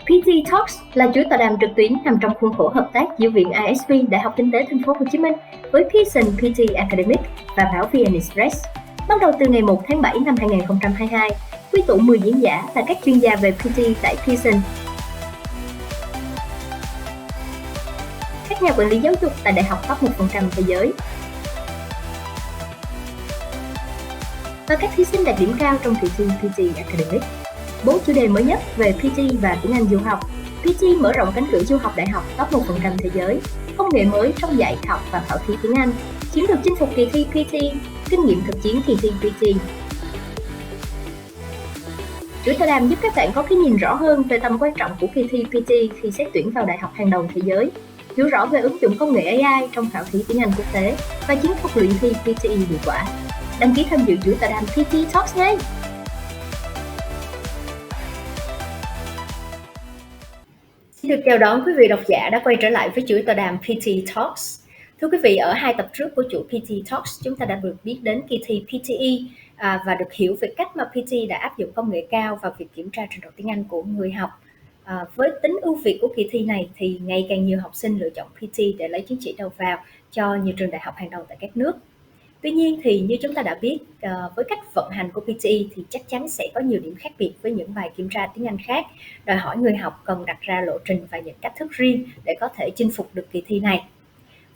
PTE Talks là chuỗi tọa đàm trực tuyến nằm trong khuôn khổ hợp tác giữa Viện ISB, Đại học Kinh tế Thành phố Hồ Chí Minh với Pearson PTE Academic và Báo VnExpress. Bắt đầu từ ngày 1 tháng 7 năm 2022, quy tụ 10 diễn giả là các chuyên gia về PTE tại Pearson, các nhà quản lý giáo dục tại đại học top 1% thế giới, và các thí sinh đạt điểm cao trong kỳ thi PTE Academic. 4 chủ đề mới nhất về PTE và tiếng Anh du học. PTE mở rộng cánh cửa du học đại học top 1% thế giới, công nghệ mới trong dạy học và khảo thí tiếng Anh, chiến lược chinh phục kỳ thi PTE, kinh nghiệm thực chiến kỳ thi PTE. Chuỗi tọa đàm giúp các bạn có cái nhìn rõ hơn về tầm quan trọng của kỳ thi PTE khi xét tuyển vào đại học hàng đầu thế giới, hiểu rõ về ứng dụng công nghệ AI trong khảo thí tiếng Anh quốc tế và chiến thuật luyện thi PTE hiệu quả. Đăng ký tham dự chuỗi tọa đàm PTE Talks ngay! Xin được chào đón quý vị độc giả đã quay trở lại với chuỗi tọa đàm PTE Talks. Thưa quý vị, ở 2 tập trước của chuỗi PTE Talks, chúng ta đã được biết đến kỳ thi PTE và được hiểu về cách mà PTE đã áp dụng công nghệ cao vào việc kiểm tra trình độ tiếng Anh của người học. Với tính ưu việt của kỳ thi này thì ngày càng nhiều học sinh lựa chọn PTE để lấy chứng chỉ đầu vào cho nhiều trường đại học hàng đầu tại các nước. Tuy nhiên thì như chúng ta đã biết, với cách vận hành của PTE thì chắc chắn sẽ có nhiều điểm khác biệt với những bài kiểm tra tiếng Anh khác, đòi hỏi người học cần đặt ra lộ trình và những cách thức riêng để có thể chinh phục được kỳ thi này.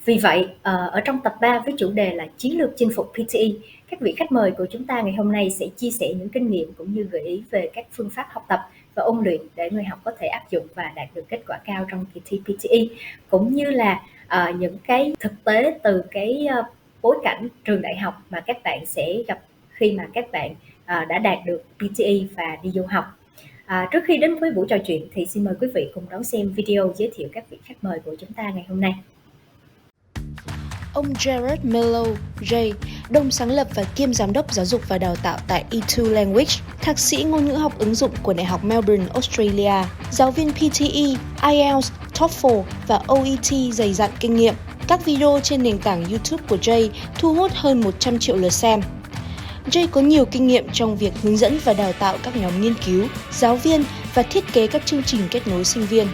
Vì vậy, ở trong tập 3 với chủ đề là chiến lược chinh phục PTE, các vị khách mời của chúng ta ngày hôm nay sẽ chia sẻ những kinh nghiệm cũng như gợi ý về các phương pháp học tập và ôn luyện để người học có thể áp dụng và đạt được kết quả cao trong kỳ thi PTE, cũng như là những cái thực tế từ cái bối cảnh trường đại học mà các bạn sẽ gặp khi mà các bạn đã đạt được PTE và đi du học. Trước khi đến với buổi trò chuyện thì xin mời quý vị cùng đón xem video giới thiệu các vị khách mời của chúng ta ngày hôm nay. Ông Jarrad Merlo, J, đồng sáng lập và kiêm giám đốc giáo dục và đào tạo tại E2 Language, thạc sĩ ngôn ngữ học ứng dụng của Đại học Melbourne, Australia, giáo viên PTE, IELTS, TOEFL và OET dày dặn kinh nghiệm. Các video trên nền tảng YouTube của J thu hút hơn 100 triệu lượt xem. J có nhiều kinh nghiệm trong việc hướng dẫn và đào tạo các nhóm nghiên cứu, giáo viên và thiết kế các chương trình kết nối sinh viên.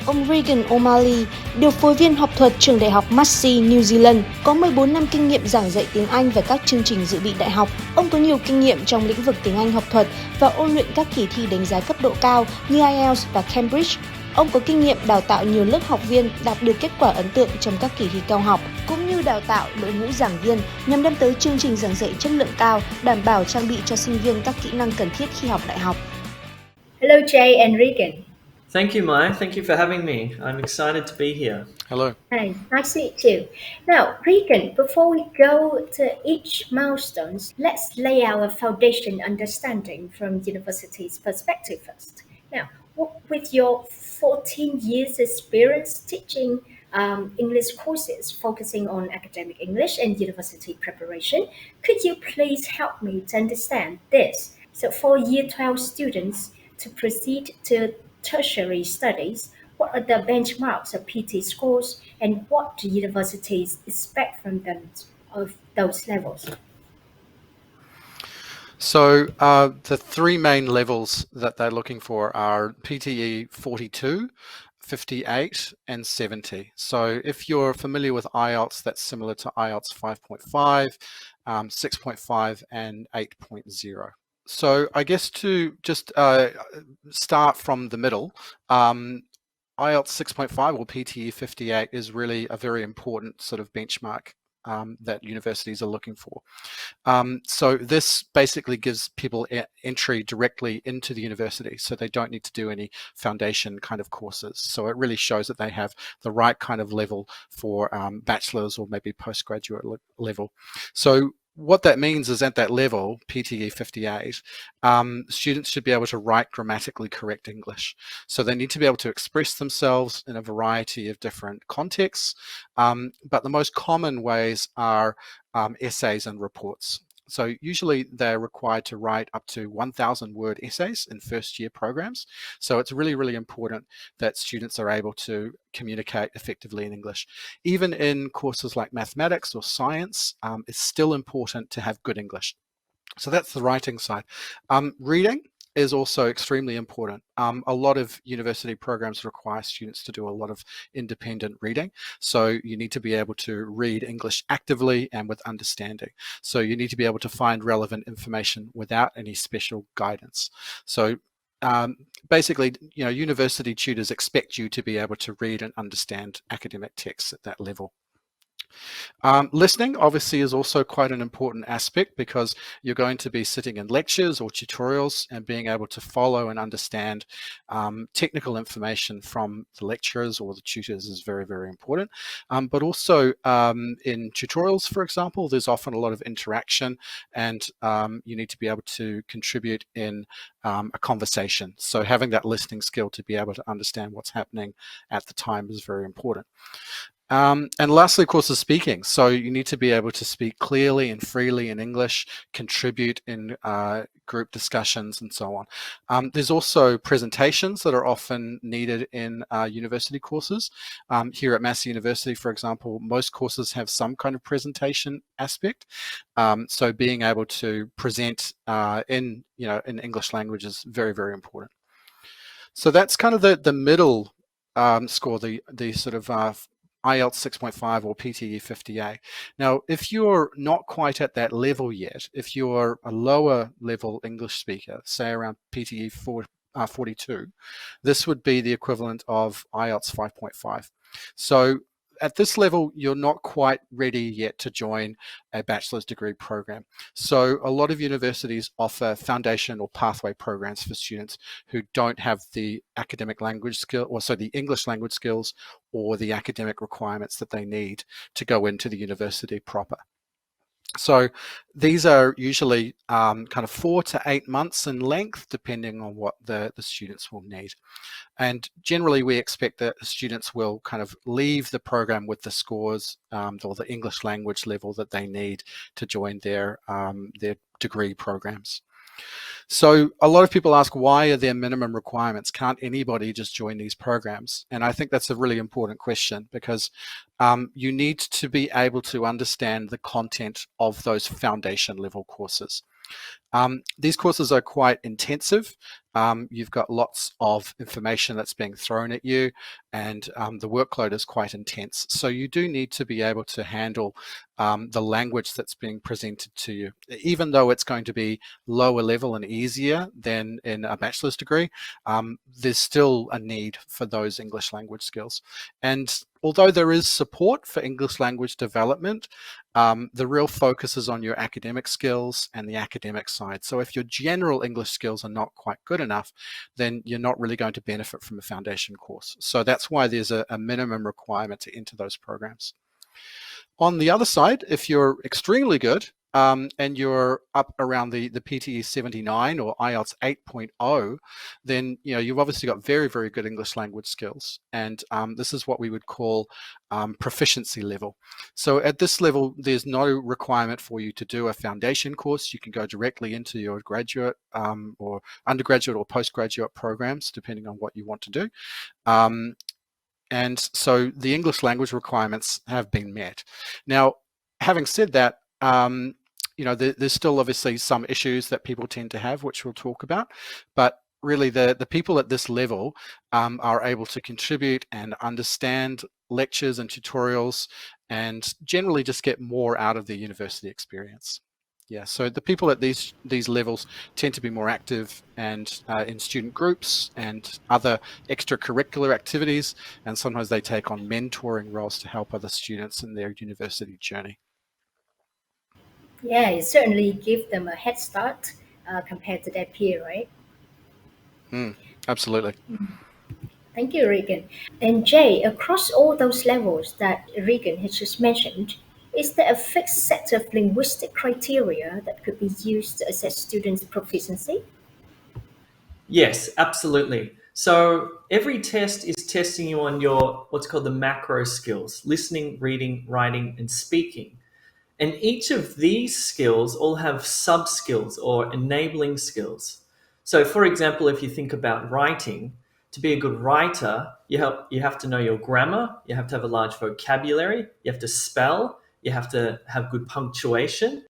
Ông Regan O'Malley, điều phối viên học thuật trường đại học Massey, New Zealand, có 14 năm kinh nghiệm giảng dạy tiếng Anh và các chương trình dự bị đại học. Ông có nhiều kinh nghiệm trong lĩnh vực tiếng Anh học thuật và ôn luyện các kỳ thi đánh giá cấp độ cao như IELTS và Cambridge. Ông có kinh nghiệm đào tạo nhiều lớp học viên đạt được kết quả ấn tượng trong các kỳ thi cao học, cũng như đào tạo đội ngũ giảng viên nhằm đem tới chương trình giảng dạy chất lượng cao, đảm bảo trang bị cho sinh viên các kỹ năng cần thiết khi học đại học. Hello Jay and Regan. Thank you, Mai. Thank you for having me. I'm excited to be here. Hello. Hi, nice to meet you. Now, Regan, before we go to each milestones, let's lay out a foundation understanding from university's perspective first. Now, with your 14 years experience teaching English courses focusing on academic English and university preparation, could you please help me to understand this? So for Year 12 students to proceed to tertiary studies, what are the benchmarks of PT scores and what do universities expect from them of those levels? So the 3 main levels that they're looking for are PTE 42, 58 and 70. So if you're familiar with IELTS, that's similar to IELTS 5.5, 6.5 and 8.0. So I guess to just start from the middle, IELTS 6.5 or PTE 58 is really a very important sort of benchmark that universities are looking for. So this basically gives people entry directly into the university, so they don't need to do any foundation kind of courses. So it really shows that they have the right kind of level for bachelor's or maybe postgraduate level. So what that means is at that level, PTE 58, students should be able to write grammatically correct English. So they need to be able to express themselves in a variety of different contexts, but the most common ways are essays and reports. So usually they're required to write up to 1,000 word essays in first year programs. So it's really, really important that students are able to communicate effectively in English. Even in courses like mathematics or science, it's still important to have good English. So that's the writing side. Reading, is also extremely important. A lot of university programs require students to do a lot of independent reading. So you need to be able to read English actively and with understanding. So you need to be able to find relevant information without any special guidance. So basically, university tutors expect you to be able to read and understand academic texts at that level. Listening obviously is also quite an important aspect, because you're going to be sitting in lectures or tutorials, and being able to follow and understand technical information from the lecturers or the tutors is very, very important. But also in tutorials, for example, there's often a lot of interaction, and you need to be able to contribute in a conversation. So having that listening skill to be able to understand what's happening at the time is very important. And lastly, of course, is speaking. So you need to be able to speak clearly and freely in English, contribute in group discussions, and so on. There's also presentations that are often needed in university courses. Here at Massey University, for example, most courses have some kind of presentation aspect. So being able to present in English language is very, very important. So that's kind of the middle score, the sort of IELTS 6.5 or PTE 50A. Now, if you're not quite at that level yet, if you're a lower level English speaker, say around PTE 42, this would be the equivalent of IELTS 5.5. So at this level, you're not quite ready yet to join a bachelor's degree program. So a lot of universities offer foundation or pathway programs for students who don't have the academic language skill, or so the English language skills, or the academic requirements that they need to go into the university proper. So these are usually kind of 4 to 8 months in length, depending on what the students will need. And generally, we expect that students will kind of leave the program with the scores or the English language level that they need to join their degree programs. So a lot of people ask, why are there minimum requirements? Can't anybody just join these programs? And I think that's a really important question, because you need to be able to understand the content of those foundation level courses. These courses are quite intensive. You've got lots of information that's being thrown at you, and the workload is quite intense. So you do need to be able to handle the language that's being presented to you. Even though it's going to be lower level and easier than in a bachelor's degree, there's still a need for those English language skills. And although there is support for English language development, the real focus is on your academic skills and the academic side. So if your general English skills are not quite good enough, then you're not really going to benefit from a foundation course. So that's why there's a minimum requirement to enter those programs. On the other side, if you're extremely good and you're up around the PTE 79 or IELTS 8.0, then you've obviously got very, very good English language skills. And this is what we would call proficiency level. So at this level, there's no requirement for you to do a foundation course. You can go directly into your graduate or undergraduate or postgraduate programs, depending on what you want to do. And so the English language requirements have been met. Now, having said that, there's still obviously some issues that people tend to have, which we'll talk about. But really, the people at this level are able to contribute and understand lectures and tutorials, and generally just get more out of the university experience. Yeah, so the people at these levels tend to be more active and in student groups and other extracurricular activities, and sometimes they take on mentoring roles to help other students in their university journey. Yeah, it certainly gives them a head start compared to their peer, right? Absolutely. Thank you, Regan. And Jay, across all those levels that Regan has just mentioned, is there a fixed set of linguistic criteria that could be used to assess students' proficiency? Yes, absolutely. So every test is testing you on your what's called the macro skills: listening, reading, writing, and speaking. And each of these skills all have sub-skills or enabling skills. So for example, if you think about writing, to be a good writer, you have to know your grammar, you have to have a large vocabulary, you have to spell, you have to have good punctuation,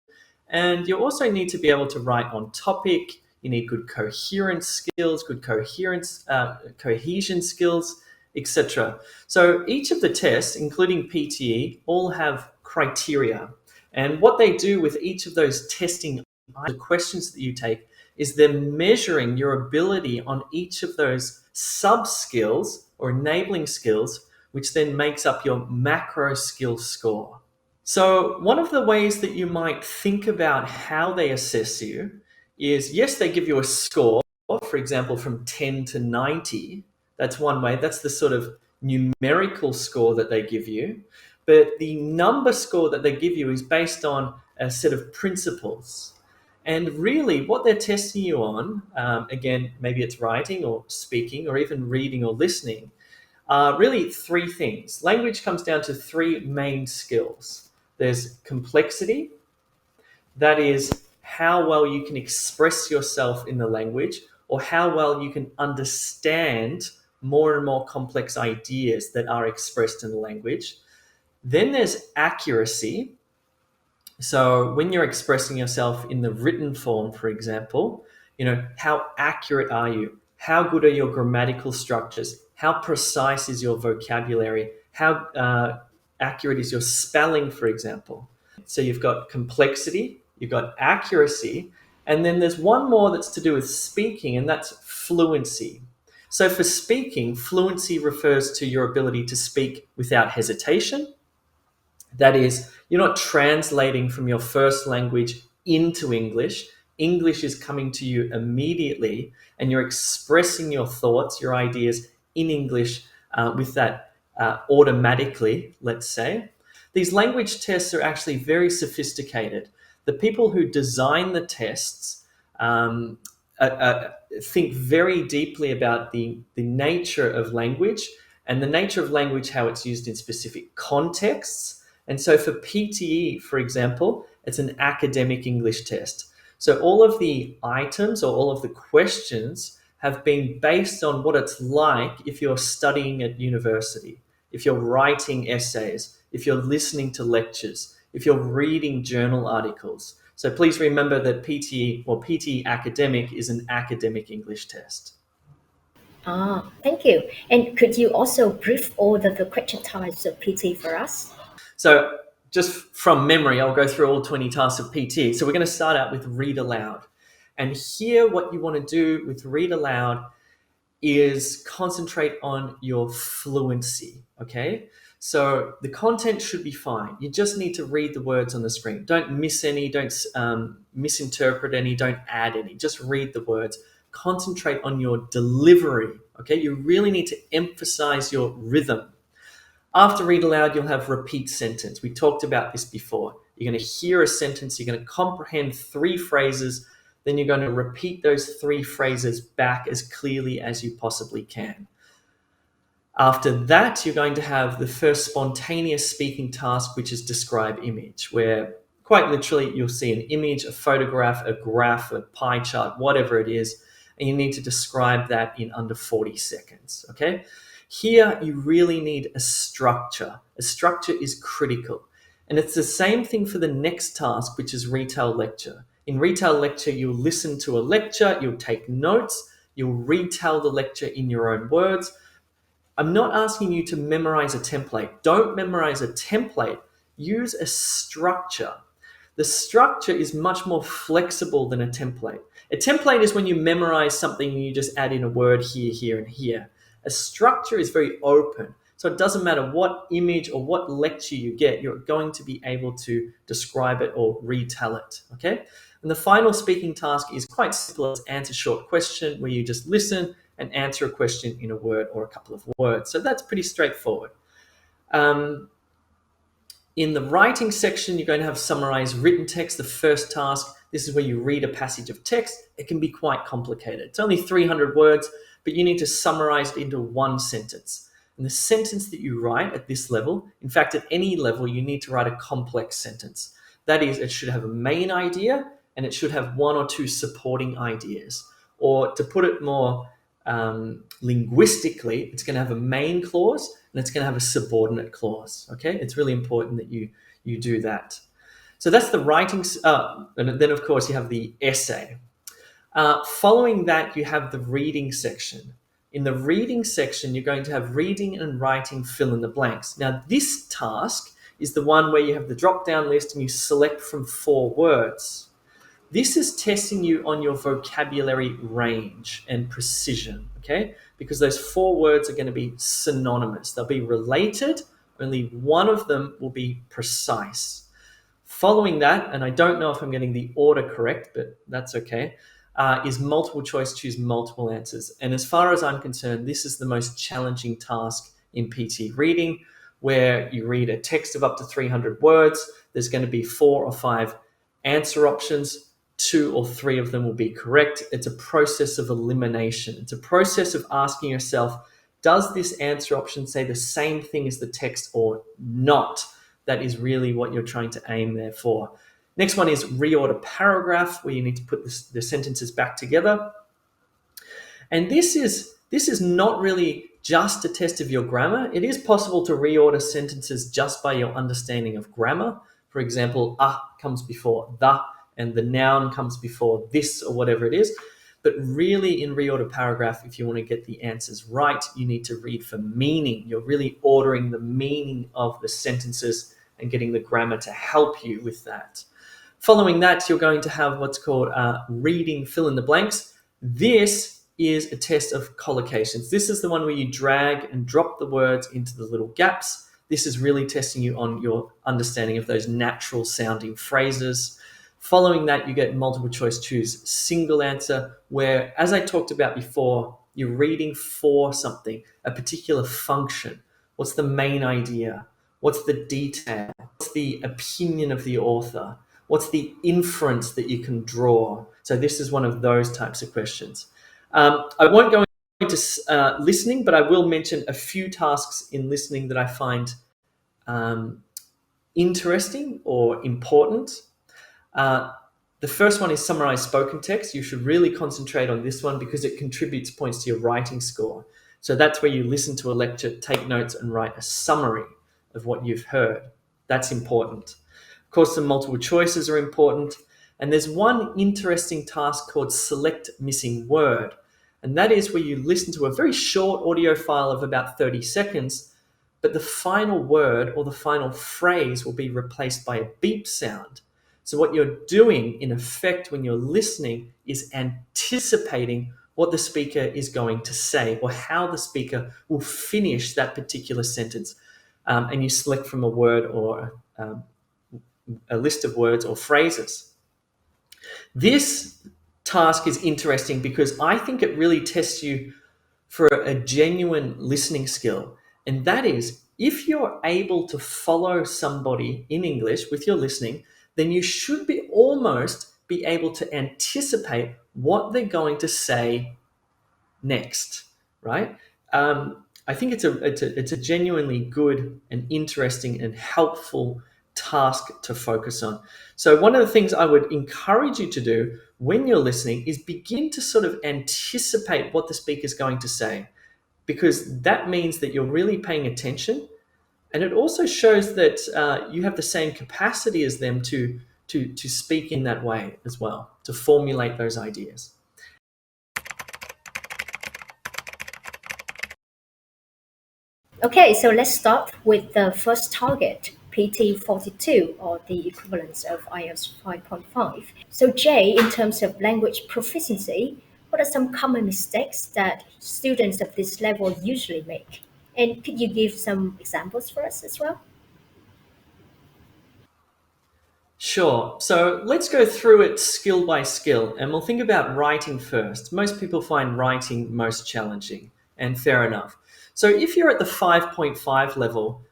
and you also need to be able to write on topic, you need good coherence skills, good cohesion skills, etc. So each of the tests, including PTE, all have criteria. And what they do with each of those testing the questions that you take is they're measuring your ability on each of those sub-skills or enabling skills, which then makes up your macro skill score. So one of the ways that you might think about how they assess you is, yes, they give you a score, for example, from 10 to 90. That's one way. That's the sort of numerical score that they give you. But the number score that they give you is based on a set of principles. And really what they're testing you on, again, maybe it's writing or speaking or even reading or listening, are really three things. Language comes down to three main skills. There's complexity, that is how well you can express yourself in the language or how well you can understand more and more complex ideas that are expressed in the language. Then there's accuracy. So when you're expressing yourself in the written form, for example, how accurate are you? How good are your grammatical structures? How precise is your vocabulary? How accurate is your spelling, for example? So you've got complexity, you've got accuracy, and then there's one more that's to do with speaking, and that's fluency. So for speaking, fluency refers to your ability to speak without hesitation. That is, you're not translating from your first language into English. English is coming to you immediately, and you're expressing your thoughts, your ideas in English with that automatically, let's say. These language tests are actually very sophisticated. The people who design the tests think very deeply about the nature of language and the nature of language, how it's used in specific contexts. And so for PTE, for example, it's an academic English test. So all of the items or all of the questions have been based on what it's like if you're studying at university, if you're writing essays, if you're listening to lectures, if you're reading journal articles. So please remember that PTE or PTE Academic is an academic English test. Thank you. And could you also brief all the question types of PTE for us? So just from memory, I'll go through all 20 tasks of PTE. So we're going to start out with read aloud. And here what you want to do with read aloud is concentrate on your fluency, okay? So the content should be fine. You just need to read the words on the screen. Don't miss any, don't misinterpret any, don't add any. Just read the words. Concentrate on your delivery, okay? You really need to emphasize your rhythm. After read aloud, you'll have repeat sentence. We talked about this before. You're going to hear a sentence, you're going to comprehend 3 phrases, then you're going to repeat those 3 phrases back as clearly as you possibly can. After that, you're going to have the first spontaneous speaking task, which is describe image, where quite literally you'll see an image, a photograph, a graph, a pie chart, whatever it is, and you need to describe that in under 40 seconds, okay? Here, you really need a structure. A structure is critical. And it's the same thing for the next task, which is retell lecture. In retell lecture, you'll listen to a lecture, you'll take notes, you'll retell the lecture in your own words. I'm not asking you to memorize a template. Don't memorize a template. Use a structure. The structure is much more flexible than a template. A template is when you memorize something and you just add in a word here, here, and here. A structure is very open. So it doesn't matter what image or what lecture you get, you're going to be able to describe it or retell it, okay? And the final speaking task is quite simple. It's answer short question, where you just listen and answer a question in a word or a couple of words. So that's pretty straightforward. In the writing section, you're going to have summarized written text, the first task. This is where you read a passage of text. It can be quite complicated. It's only 300 words, but you need to summarize it into one sentence. And the sentence that you write at this level, in fact, at any level, you need to write a complex sentence. That is, it should have a main idea and it should have 1 or 2 supporting ideas. Or to put it more linguistically, it's going to have a main clause and it's going to have a subordinate clause. Okay, it's really important that you do that. So that's the writing, and then of course you have the essay. Following that, you have the reading section. In the reading section, you're going to have reading and writing fill in the blanks. Now, this task is the one where you have the drop-down list and you select from 4 words. This is testing you on your vocabulary range and precision, okay? Because those 4 words are going to be synonymous. They'll be related, only one of them will be precise. Following that, and I don't know if I'm getting the order correct, but that's okay, is multiple choice, choose multiple answers. And as far as I'm concerned, this is the most challenging task in PT reading, where you read a text of up to 300 words. There's going to be 4 or 5 answer options. 2 or 3 of them will be correct. It's a process of elimination. It's a process of asking yourself, does this answer option say the same thing as the text or not? That is really what you're trying to aim there for. Next one is reorder paragraph, where you need to put the sentences back together. And this is not really just a test of your grammar. It is possible to reorder sentences just by your understanding of grammar. For example, comes before the, and the noun comes before this, or whatever it is. But really, in reorder paragraph, if you want to get the answers right, you need to read for meaning. You're really ordering the meaning of the sentences and getting the grammar to help you with that. Following that, you're going to have what's called reading fill in the blanks. This is a test of collocations. This is the one where you drag and drop the words into the little gaps. This is really testing you on your understanding of those natural sounding phrases. Following that, you get multiple choice, choose single answer, where, as I talked about before, you're reading for something, a particular function. What's the main idea? What's the detail? What's the opinion of the author? What's the inference that you can draw? So this is one of those types of questions. I won't go into listening, but I will mention a few tasks in listening that I find interesting or important. The first one is summarize spoken text. You should really concentrate on this one because it contributes points to your writing score. So that's where you listen to a lecture, take notes, and write a summary of what you've heard. That's important. Of course, the multiple choices are important. And there's one interesting task called select missing word. And that is where you listen to a very short audio file of about 30 seconds, but the final word or the final phrase will be replaced by a beep sound. So what you're doing, in effect, when you're listening, is anticipating what the speaker is going to say or how the speaker will finish that particular sentence. And you select from a word or a list of words or phrases. This task is interesting because I think it really tests you for a genuine listening skill. And that is, if you're able to follow somebody in English with your listening, then you should be almost be able to anticipate what they're going to say next, right? I think it's a genuinely good and interesting and helpful task to focus on. So one of the things I would encourage you to do when you're listening is begin to sort of anticipate what the speaker is going to say, because that means that you're really paying attention. And it also shows that you have the same capacity as them to speak in that way as well, to formulate those ideas. Okay, so let's start with the first target, PT 42, or the equivalence of IELTS 5.5. So Jay, in terms of language proficiency, what are some common mistakes that students of this level usually make? And could you give some examples for us as well? Sure. So let's go through it skill by skill, and we'll think about writing first. Most people find writing most challenging, and fair enough. So if you're at the 5.5 level,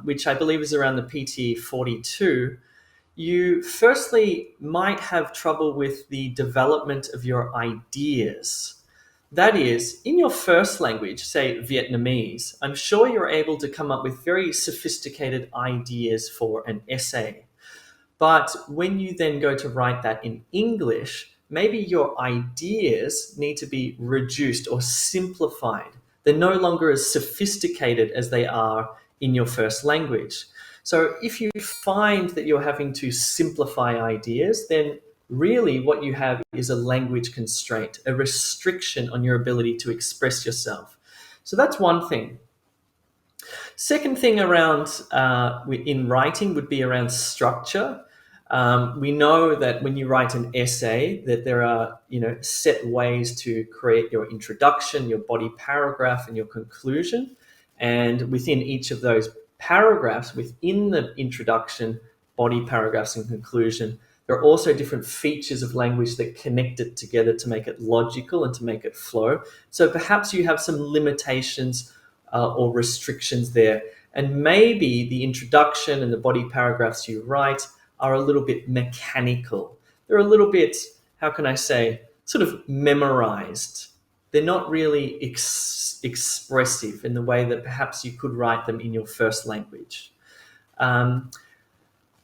which I believe is around the PT 42, you firstly might have trouble with the development of your ideas. That is, in your first language, say Vietnamese, I'm sure you're able to come up with very sophisticated ideas for an essay. But when you then go to write that in English, maybe your ideas need to be reduced or simplified. They're no longer as sophisticated as they are in your first language. So if you find that you're having to simplify ideas, then really what you have is a language constraint, a restriction on your ability to express yourself. So that's one thing. Second thing around in writing would be around structure. We know that when you write an essay, that there are set ways to create your introduction, your body paragraph, and your conclusion. And within each of those paragraphs, within the introduction, body paragraphs, and conclusion, there are also different features of language that connect it together to make it logical and to make it flow. So perhaps you have some limitations or restrictions there. And maybe the introduction and the body paragraphs you write are a little bit mechanical. They're a little bit, how can I say, sort of memorized. They're not really expressive in the way that perhaps you could write them in your first language.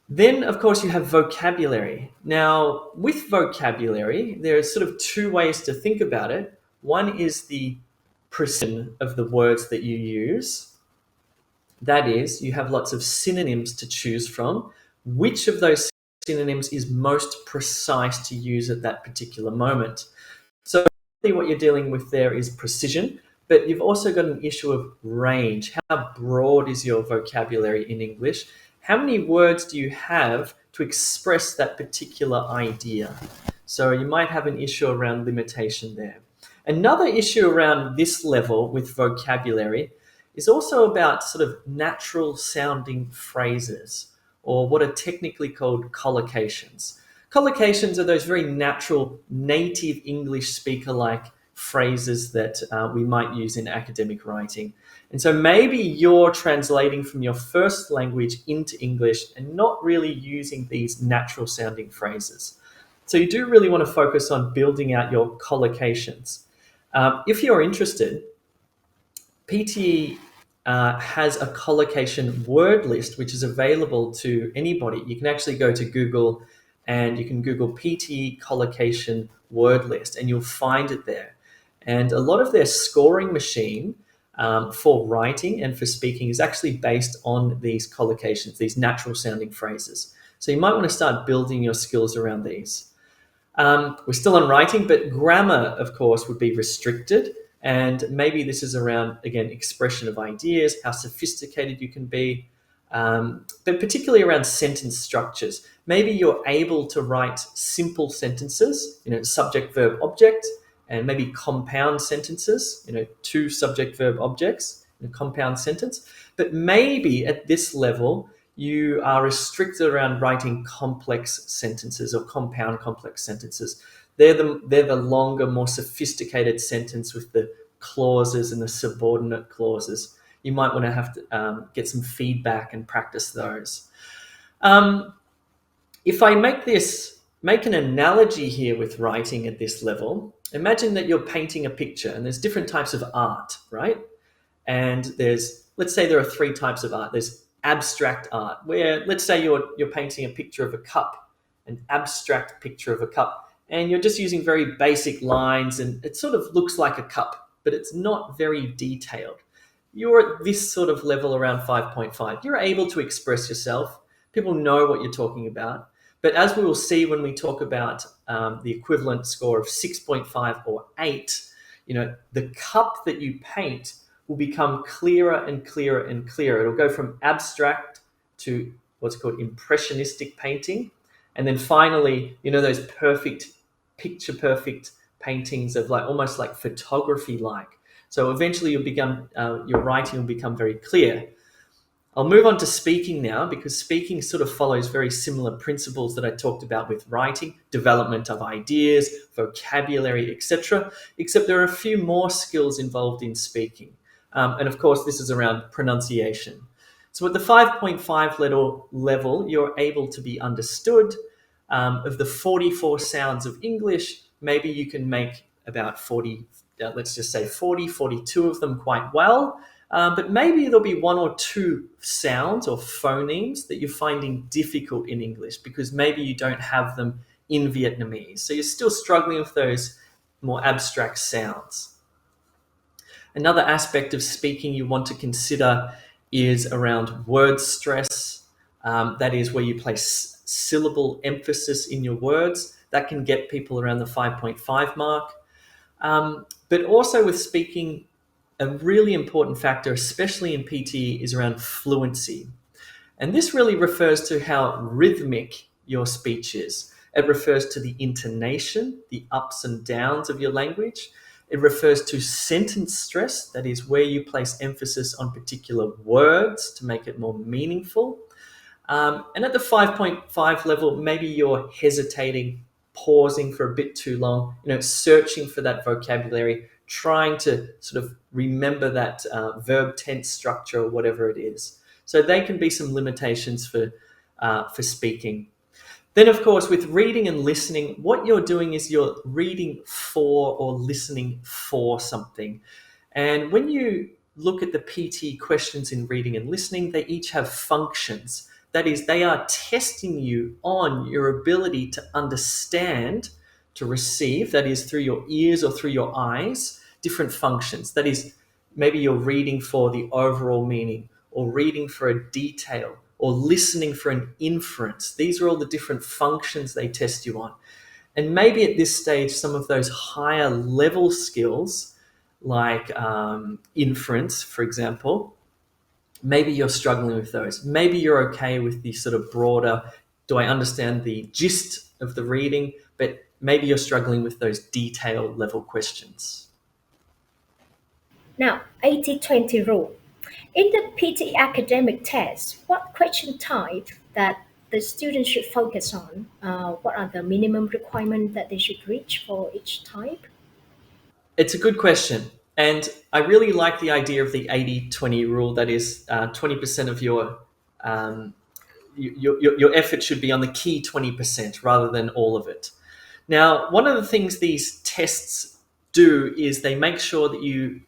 Then, of course, you have vocabulary. Now, with vocabulary, there are sort of two ways to think about it. One is the precision of the words that you use. That is, you have lots of synonyms to choose from. Which of those synonyms is most precise to use at that particular moment? So what you're dealing with there is precision, but you've also got an issue of range. How broad is your vocabulary in English? How many words do you have to express that particular idea? So you might have an issue around limitation there. Another issue around this level with vocabulary is also about sort of natural sounding phrases, or what are technically called collocations. Collocations are those very natural native English speaker-like phrases that we might use in academic writing. And so maybe you're translating from your first language into English and not really using these natural sounding phrases. So you do really want to focus on building out your collocations. If you're interested, PTE has a collocation word list, which is available to anybody. You can actually go to Google and you can Google PTE collocation word list and you'll find it there. And a lot of their scoring machine for writing and for speaking is actually based on these collocations, these natural sounding phrases. So you might want to start building your skills around these. We're still on writing, but grammar, of course, would be restricted. And maybe this is around, again, expression of ideas, how sophisticated you can be, but particularly around sentence structures. Maybe you're able to write simple sentences, subject, verb, object, and maybe compound sentences, two subject, verb, objects in a compound sentence. But maybe at this level, you are restricted around writing complex sentences or compound complex sentences. They're the longer, more sophisticated sentence with the clauses and the subordinate clauses. You might want to have to get some feedback and practice those. If I make an analogy here with writing at this level, imagine that you're painting a picture and there's different types of art, right? And let's say there are three types of art. There's abstract art, where let's say you're painting a picture of a cup, an abstract picture of a cup, and you're just using very basic lines and it sort of looks like a cup, but it's not very detailed. You're at this sort of level around 5.5. You're able to express yourself. People know what you're talking about. But as we will see when we talk about the equivalent score of 6.5 or 8, the cup that you paint will become clearer and clearer and clearer. It'll go from abstract to what's called impressionistic painting. And then finally, those perfect, picture-perfect paintings of almost like photography-like. So eventually your writing will become very clear. I'll move on to speaking now, because speaking sort of follows very similar principles that I talked about with writing, development of ideas, vocabulary, etc., except there are a few more skills involved in speaking. And of course, this is around pronunciation. So at the 5.5 level, you're able to be understood. Of the 44 sounds of English, maybe you can make about 42 of them quite well. But maybe there'll be one or two sounds or phonemes that you're finding difficult in English because maybe you don't have them in Vietnamese. So you're still struggling with those more abstract sounds. Another aspect of speaking you want to consider is around word stress. That is where you place syllable emphasis in your words. That can get people around the 5.5 mark. But also with speaking, a really important factor, especially in PTE, is around fluency. And this really refers to how rhythmic your speech is. It refers to the intonation, the ups and downs of your language. It refers to sentence stress, that is where you place emphasis on particular words to make it more meaningful. And at the 5.5 level, maybe you're hesitating, pausing for a bit too long, searching for that vocabulary, trying to sort of remember that verb tense structure or whatever it is. So they can be some limitations for speaking. Then, of course, with reading and listening, what you're doing is you're reading for or listening for something. And when you look at the PT questions in reading and listening, they each have functions. That is, they are testing you on your ability to understand, to receive, that is through your ears or through your eyes, different functions. That is, maybe you're reading for the overall meaning, or reading for a detail, or listening for an inference. These are all the different functions they test you on. And maybe at this stage, some of those higher level skills, like inference, for example, maybe you're struggling with those. Maybe you're okay with the sort of broader, do I understand the gist of the reading? But maybe you're struggling with those detail level questions. Now, 80-20 rule. In the PTE academic test, what question type that the students should focus on? What are the minimum requirements that they should reach for each type? It's a good question. And I really like the idea of the 80-20 rule. That is 20% of your effort should be on the key 20% rather than all of it. Now, one of the things these tests do is they make sure that you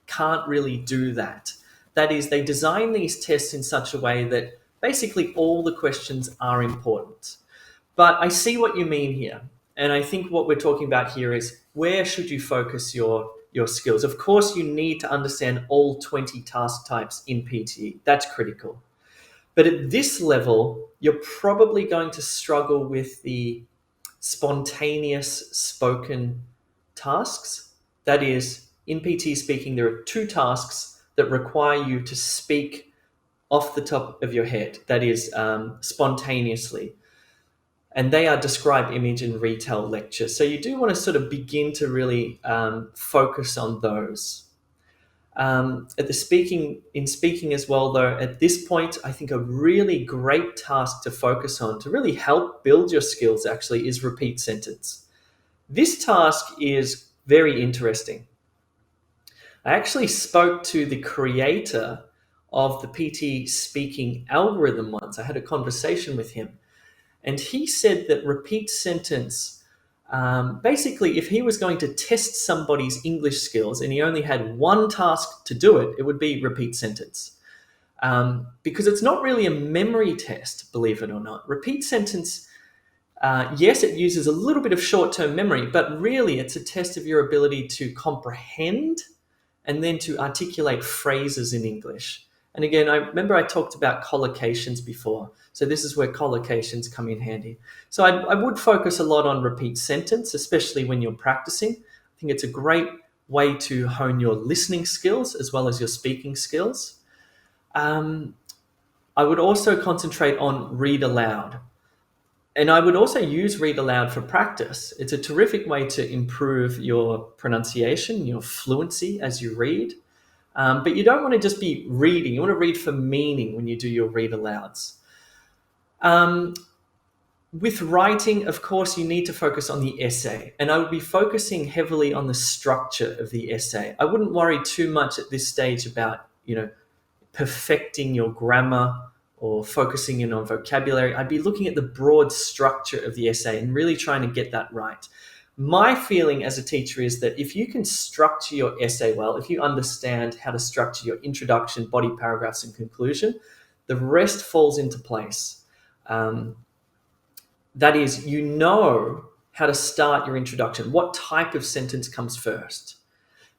can't really do that. That is, they design these tests in such a way that basically all the questions are important. But I see what you mean here. And I think what we're talking about here is, where should you focus your skills? Of course, you need to understand all 20 task types in PTE. That's critical. But at this level, you're probably going to struggle with the spontaneous spoken tasks. That is, in PT speaking, there are 2 tasks that require you to speak off the top of your head, that is spontaneously. And they are describe, image, and retell lectures. So you do want to sort of begin to really focus on those. In speaking as well, though, at this point, I think a really great task to focus on to really help build your skills actually is repeat sentence. This task is very interesting. I actually spoke to the creator of the PT speaking algorithm once. I had a conversation with him, and he said that repeat sentence, basically, if he was going to test somebody's English skills and he only had one task to do it, it would be repeat sentence. Because it's not really a memory test, believe it or not. Repeat sentence, yes, it uses a little bit of short-term memory, but really it's a test of your ability to comprehend and then to articulate phrases in English. And again, I remember I talked about collocations before. So this is where collocations come in handy. So I would focus a lot on repeat sentence, especially when you're practicing. I think it's a great way to hone your listening skills as well as your speaking skills. I would also concentrate on read aloud. And I would also use read aloud for practice. It's a terrific way to improve your pronunciation, your fluency as you read. But you don't want to just be reading. You want to read for meaning when you do your read alouds. With writing, of course, you need to focus on the essay. And I would be focusing heavily on the structure of the essay. I wouldn't worry too much at this stage about, perfecting your grammar or focusing in on vocabulary. I'd be looking at the broad structure of the essay and really trying to get that right. My feeling as a teacher is that if you can structure your essay well, if you understand how to structure your introduction, body paragraphs, and conclusion, the rest falls into place. That is, you know how to start your introduction, what type of sentence comes first,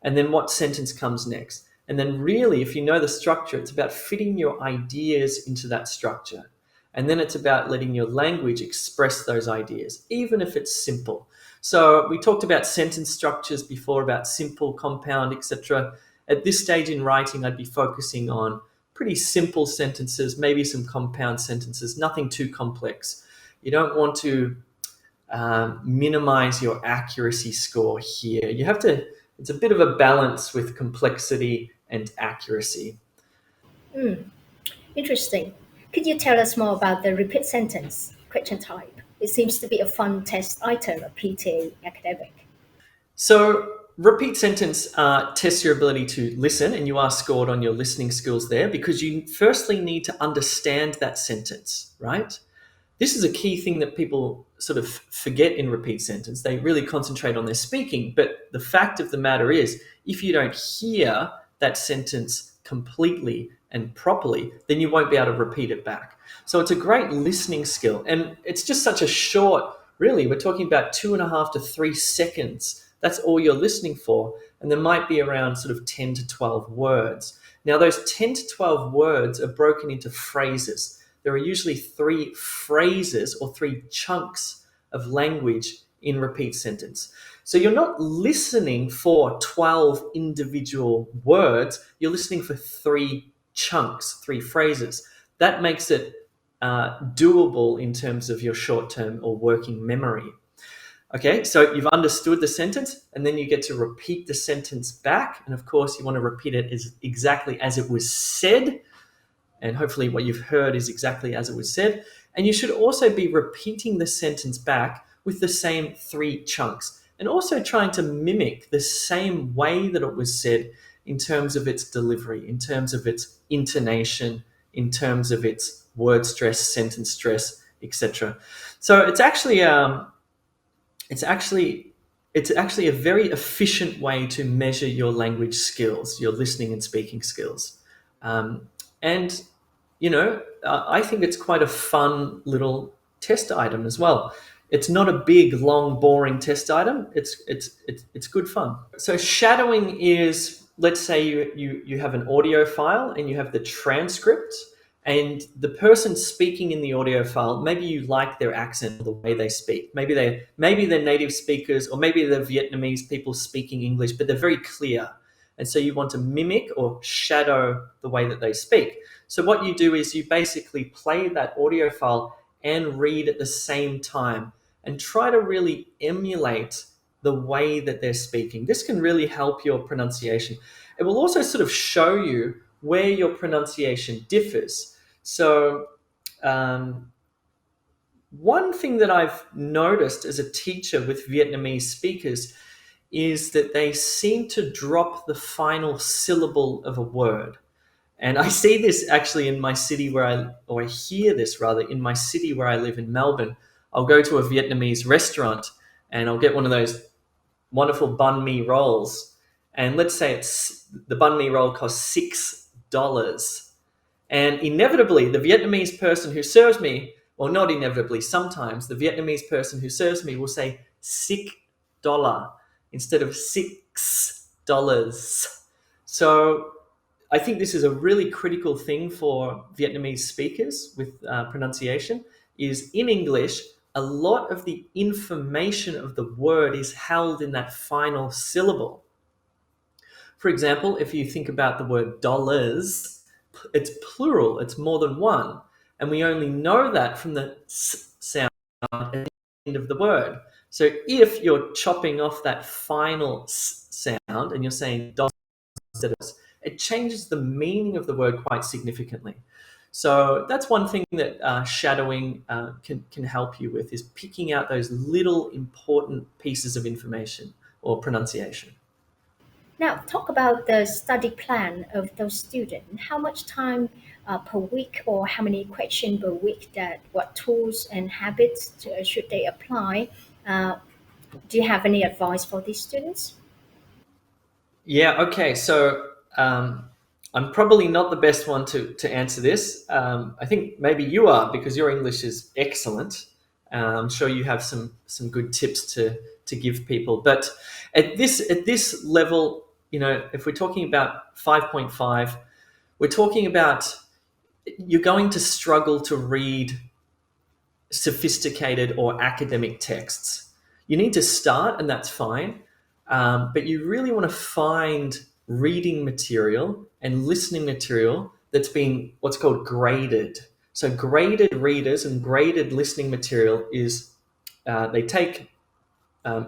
and then what sentence comes next. And then really, if you know the structure, it's about fitting your ideas into that structure. And then it's about letting your language express those ideas, even if it's simple. So we talked about sentence structures before, about simple, compound, etc. At this stage in writing, I'd be focusing on pretty simple sentences, maybe some compound sentences, nothing too complex. You don't want to minimize your accuracy score here. You have to, it's a bit of a balance with complexity and accuracy. Interesting. Could you tell us more about the repeat sentence question type? It seems to be a fun test item at PTE Academic. So repeat sentence tests your ability to listen, and you are scored on your listening skills there because you firstly need to understand that sentence, right? This is a key thing that people sort of forget in repeat sentence. They really concentrate on their speaking, but the fact of the matter is, if you don't hear that sentence completely and properly, then you won't be able to repeat it back. So it's a great listening skill, and it's just such a short, really, we're talking about 2.5 to 3 seconds. That's all you're listening for, and there might be around sort of 10 to 12 words. Now, those 10 to 12 words are broken into phrases. There are usually 3 phrases or 3 chunks of language in repeat sentence. So you're not listening for 12 individual words, you're listening for 3 chunks, 3 phrases. That makes it doable in terms of your short-term or working memory. Okay, so you've understood the sentence, and then you get to repeat the sentence back. And of course, you want to repeat it exactly as it was said. And hopefully what you've heard is exactly as it was said. And you should also be repeating the sentence back with the same 3 chunks, and also trying to mimic the same way that it was said in terms of its delivery, in terms of its intonation, in terms of its word stress, sentence stress, etc. So it's actually a very efficient way to measure your language skills, your listening and speaking skills. And, you know, I think it's quite a fun little test item as well. It's not a big, long, boring test item. It's good fun. So shadowing is, let's say you have an audio file and you have the transcript, and the person speaking in the audio file, maybe you like their accent or the way they speak. Maybe they're native speakers, or maybe they're Vietnamese people speaking English, but they're very clear. And so you want to mimic or shadow the way that they speak. So what you do is you basically play that audio file and read at the same time, and try to really emulate the way that they're speaking. This can really help your pronunciation. It will also sort of show you where your pronunciation differs. So one thing that I've noticed as a teacher with Vietnamese speakers is that they seem to drop the final syllable of a word. And I see this actually in my city I hear this rather, in my city where I live in Melbourne. I'll go to a Vietnamese restaurant and I'll get one of those wonderful banh mi rolls. And let's say the banh mi roll costs $6. And inevitably, the Vietnamese person who serves me, well, not inevitably, sometimes the Vietnamese person who serves me will say $6 instead of $6. So I think this is a really critical thing for Vietnamese speakers with pronunciation, is in English, a lot of the information of the word is held in that final syllable. For example, if you think about the word dollars, it's plural, it's more than one. And we only know that from the s sound at the end of the word. So if you're chopping off that final s sound and you're saying dollars instead of, it changes the meaning of the word quite significantly. So that's one thing that shadowing can help you with, is picking out those little important pieces of information or pronunciation. Now, talk about the study plan of those students. How much time per week, or how many questions per week, what tools and habits should they apply? Do you have any advice for these students? Yeah, okay. So I'm probably not the best one to answer this. I think maybe you are, because your English is excellent. I'm sure you have some good tips to give people. But at this level, you know, if we're talking about 5.5, we're talking about you're going to struggle to read sophisticated or academic texts. You need to start, and that's fine, but you really want to find reading material and listening material that's been what's called graded. So graded readers and graded listening material is they take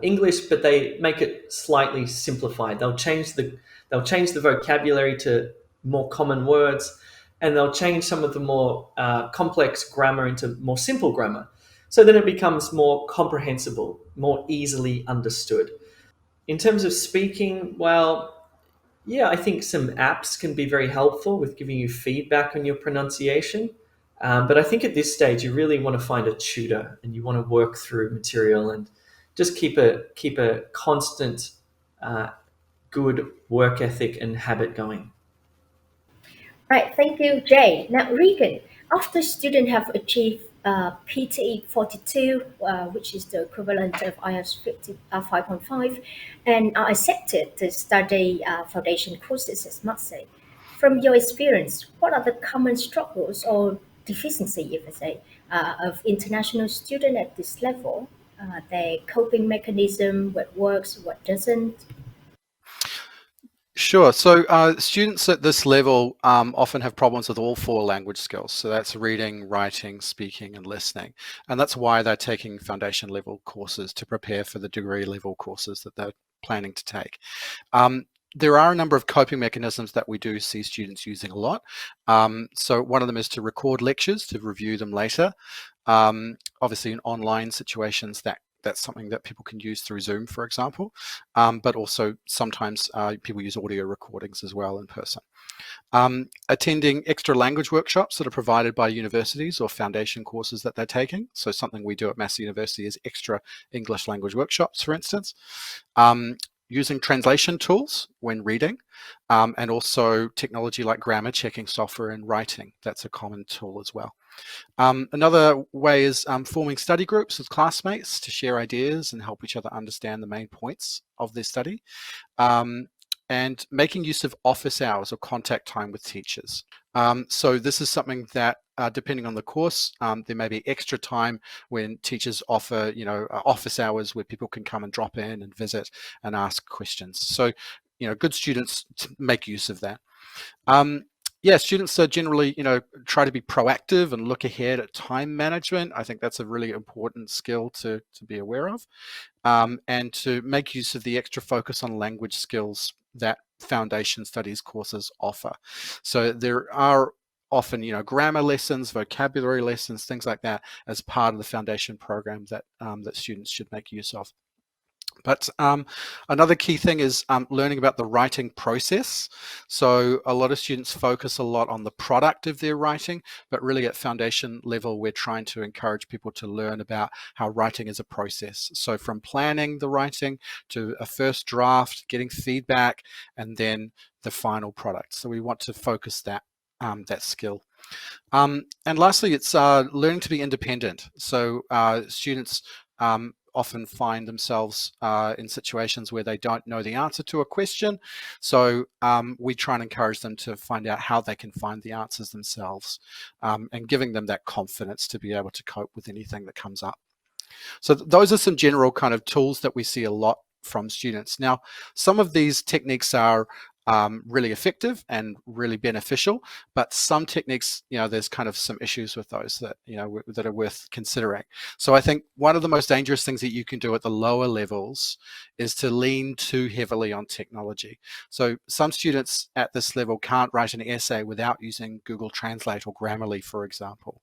English, but they make it slightly simplified. They'll change the vocabulary to more common words, and they'll change some of the more complex grammar into more simple grammar. So then it becomes more comprehensible, more easily understood. In terms of speaking, well, yeah, I think some apps can be very helpful with giving you feedback on your pronunciation. But I think at this stage, you really want to find a tutor, and you want to work through material and just keep a constant good work ethic and habit going. Right, thank you, Jay. Now, Regan, after students have achieved PTE 42, which is the equivalent of IELTS 5.5, and are accepted to study foundation courses, as Mark said, from your experience, what are the common struggles or deficiency, if I say, of international students at this level? Their coping mechanism, what works, what doesn't? Sure. So students at this level often have problems with all 4 language skills. So that's reading, writing, speaking, and listening. And that's why they're taking foundation level courses to prepare for the degree level courses that they're planning to take. There are a number of coping mechanisms that we do see students using a lot. So one of them is to record lectures to review them later. Obviously in online situations that's something that people can use through Zoom, for example, but also sometimes people use audio recordings as well in person. Attending extra language workshops that are provided by universities or foundation courses that they're taking. So something we do at Massey University is extra English language workshops, for instance. Using translation tools when reading, and also technology like grammar checking software and writing. That's a common tool as well. Another way is forming study groups with classmates to share ideas and help each other understand the main points of their study. And making use of office hours or contact time with teachers. So this is something that, depending on the course, there may be extra time when teachers offer, office hours where people can come and drop in and visit and ask questions. So, good students make use of that. Yeah, students are generally, try to be proactive and look ahead at time management. I think that's a really important skill to be aware of, and to make use of the extra focus on language skills that foundation studies courses offer. So there are often, grammar lessons, vocabulary lessons, things like that as part of the foundation program that that students should make use of. But another key thing is learning about the writing process. So a lot of students focus a lot on the product of their writing, but really at foundation level, we're trying to encourage people to learn about how writing is a process. So from planning the writing to a first draft, getting feedback, and then the final product. So we want to focus that skill. And lastly, it's learning to be independent. So students often find themselves in situations where they don't know the answer to a question. So we try and encourage them to find out how they can find the answers themselves, and giving them that confidence to be able to cope with anything that comes up. So those are some general kind of tools that we see a lot from students. Now, some of these techniques are really effective and really beneficial, but some techniques, there's kind of some issues with those that, that are worth considering. So I think one of the most dangerous things that you can do at the lower levels is to lean too heavily on technology. So some students at this level can't write an essay without using Google Translate or Grammarly, for example.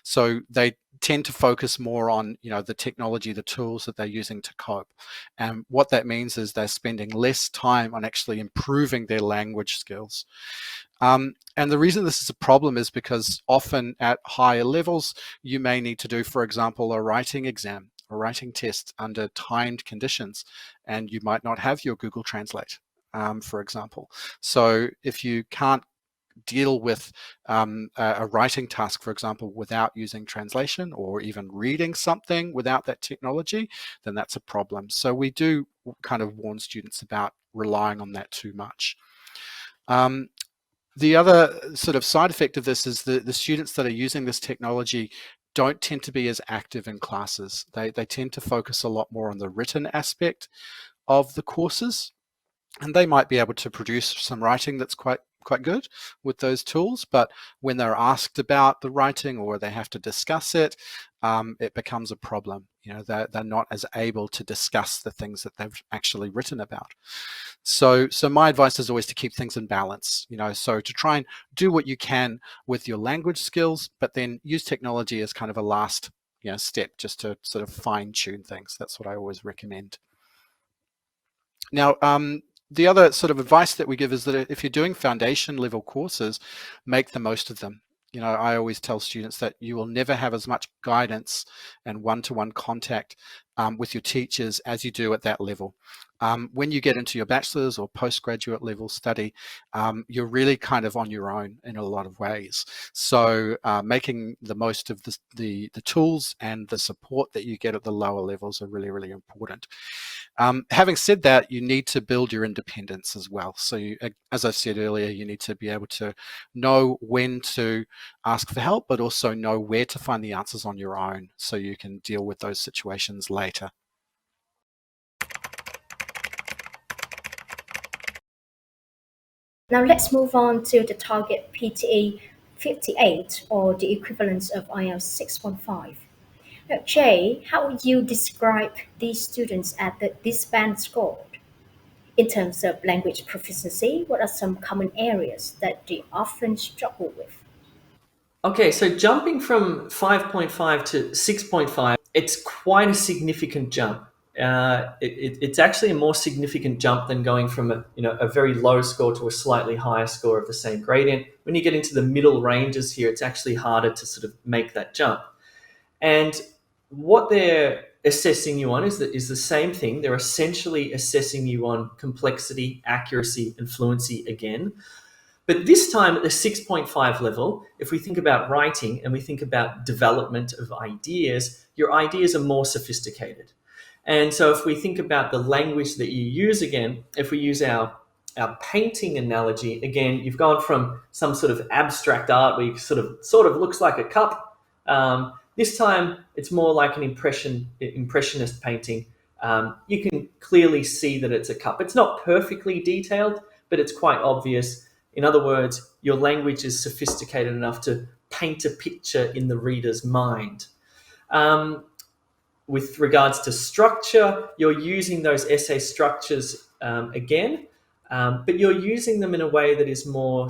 So they tend to focus more on, the technology, the tools that they're using to cope. And what that means is they're spending less time on actually improving their language skills. And the reason this is a problem is because often at higher levels, you may need to do, for example, a writing exam, a writing test under timed conditions, and you might not have your Google Translate, for example. So if you can't deal with a writing task, for example, without using translation or even reading something without that technology, then that's a problem. So we do kind of warn students about relying on that too much. The other sort of side effect of this is the students that are using this technology don't tend to be as active in classes. They tend to focus a lot more on the written aspect of the courses, and they might be able to produce some writing that's quite good with those tools, but when they're asked about the writing or they have to discuss it, it becomes a problem. You know, they're not as able to discuss the things that they've actually written about. So my advice is always to keep things in balance, you know, so to try and do what you can with your language skills, but then use technology as kind of a last, you know, step just to sort of fine tune things. That's what I always recommend. Now, the other sort of advice that we give is that if you're doing foundation level courses, make the most of them. You know, I always tell students that you will never have as much guidance and one-to-one contact with your teachers as you do at that level. When you get into your bachelor's or postgraduate level study, you're really kind of on your own in a lot of ways. So making the most of the tools and the support that you get at the lower levels are really, really important. Having said that, you need to build your independence as well. So you, as I said earlier, you need to be able to know when to ask for help, but also know where to find the answers on your own so you can deal with those situations later. Now let's move on to the target PTE 58, or the equivalence of IELTS 6.5. Now, Jay, how would you describe these students at this band scored? In terms of language proficiency, what are some common areas that they often struggle with? Okay, so jumping from 5.5 to 6.5, it's quite a significant jump. It's actually a more significant jump than going from a very low score to a slightly higher score of the same gradient. When you get into the middle ranges here, it's actually harder to sort of make that jump. And what they're assessing you on is the same thing. They're essentially assessing you on complexity, accuracy, and fluency again. But this time at the 6.5 level, if we think about writing and we think about development of ideas, your ideas are more sophisticated. And so if we think about the language that you use again, if we use our painting analogy, again, you've gone from some sort of abstract art where you sort of looks like a cup. This time it's more like an impressionist painting. You can clearly see that it's a cup. It's not perfectly detailed, but it's quite obvious. In other words, your language is sophisticated enough to paint a picture in the reader's mind. With regards to structure, you're using those essay structures again, but you're using them in a way that is more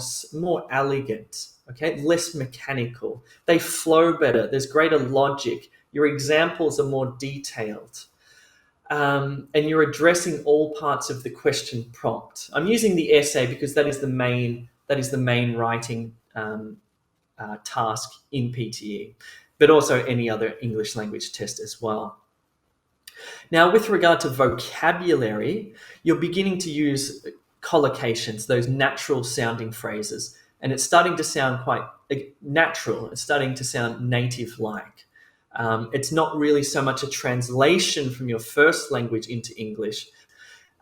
elegant, okay, less mechanical. They flow better. There's greater logic. Your examples are more detailed. And you're addressing all parts of the question prompt. I'm using the essay because that is the main writing task in PTE, but also any other English language test as well. Now, with regard to vocabulary, you're beginning to use collocations, those natural sounding phrases, and it's starting to sound quite natural. It's starting to sound native-like. It's not really so much a translation from your first language into English.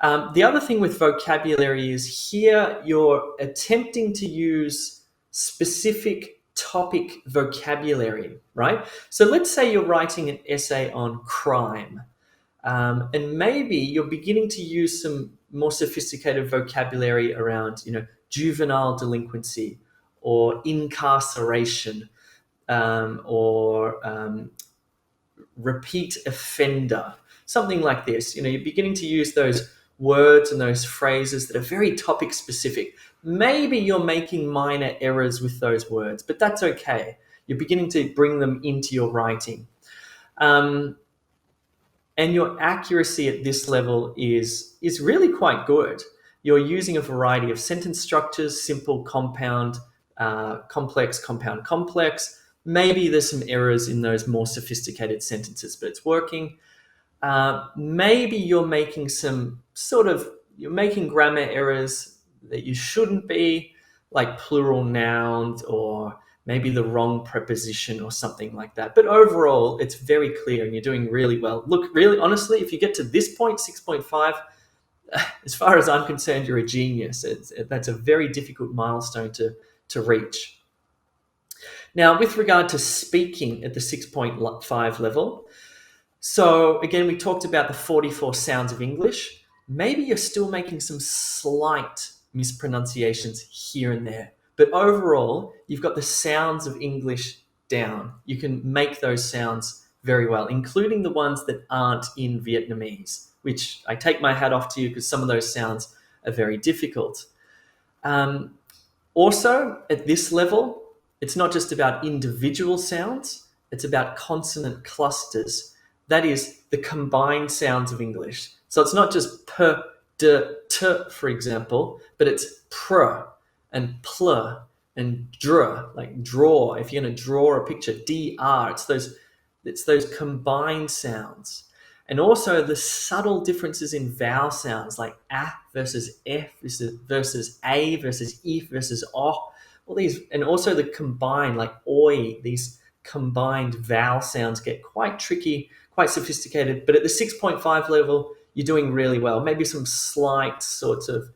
The other thing with vocabulary is here you're attempting to use specific topic vocabulary, right? So let's say you're writing an essay on crime, and maybe you're beginning to use some more sophisticated vocabulary around, juvenile delinquency or incarceration, or repeat offender, something like this. You're beginning to use those words and those phrases that are very topic specific. Maybe you're making minor errors with those words, but that's okay. You're beginning to bring them into your writing. And your accuracy at this level is really quite good. You're using a variety of sentence structures: simple, compound, complex, compound, complex. Maybe there's some errors in those more sophisticated sentences, but it's working. Maybe you're making you're making grammar errors that you shouldn't be, like plural nouns or maybe the wrong preposition or something like that. But overall, it's very clear and you're doing really well. Look, really, honestly, if you get to this point, 6.5, as far as I'm concerned, you're a genius. That's a very difficult milestone to reach. Now, with regard to speaking at the 6.5 level, so again, we talked about the 44 sounds of English. Maybe you're still making some slight mispronunciations here and there, but overall, you've got the sounds of English down. You can make those sounds very well, including the ones that aren't in Vietnamese, which I take my hat off to you because some of those sounds are very difficult. Also, at this level, it's not just about individual sounds, it's about consonant clusters. That is the combined sounds of English. So it's not just p, d, t, for example, but it's pr and pl and dr, like draw. If you're going to draw a picture, dr, it's those combined sounds. And also the subtle differences in vowel sounds, like a versus f versus a versus if versus o. All these, and also the combined, like oi, these combined vowel sounds get quite tricky, quite sophisticated. But at the 6.5 level, you're doing really well. Maybe some slight sorts of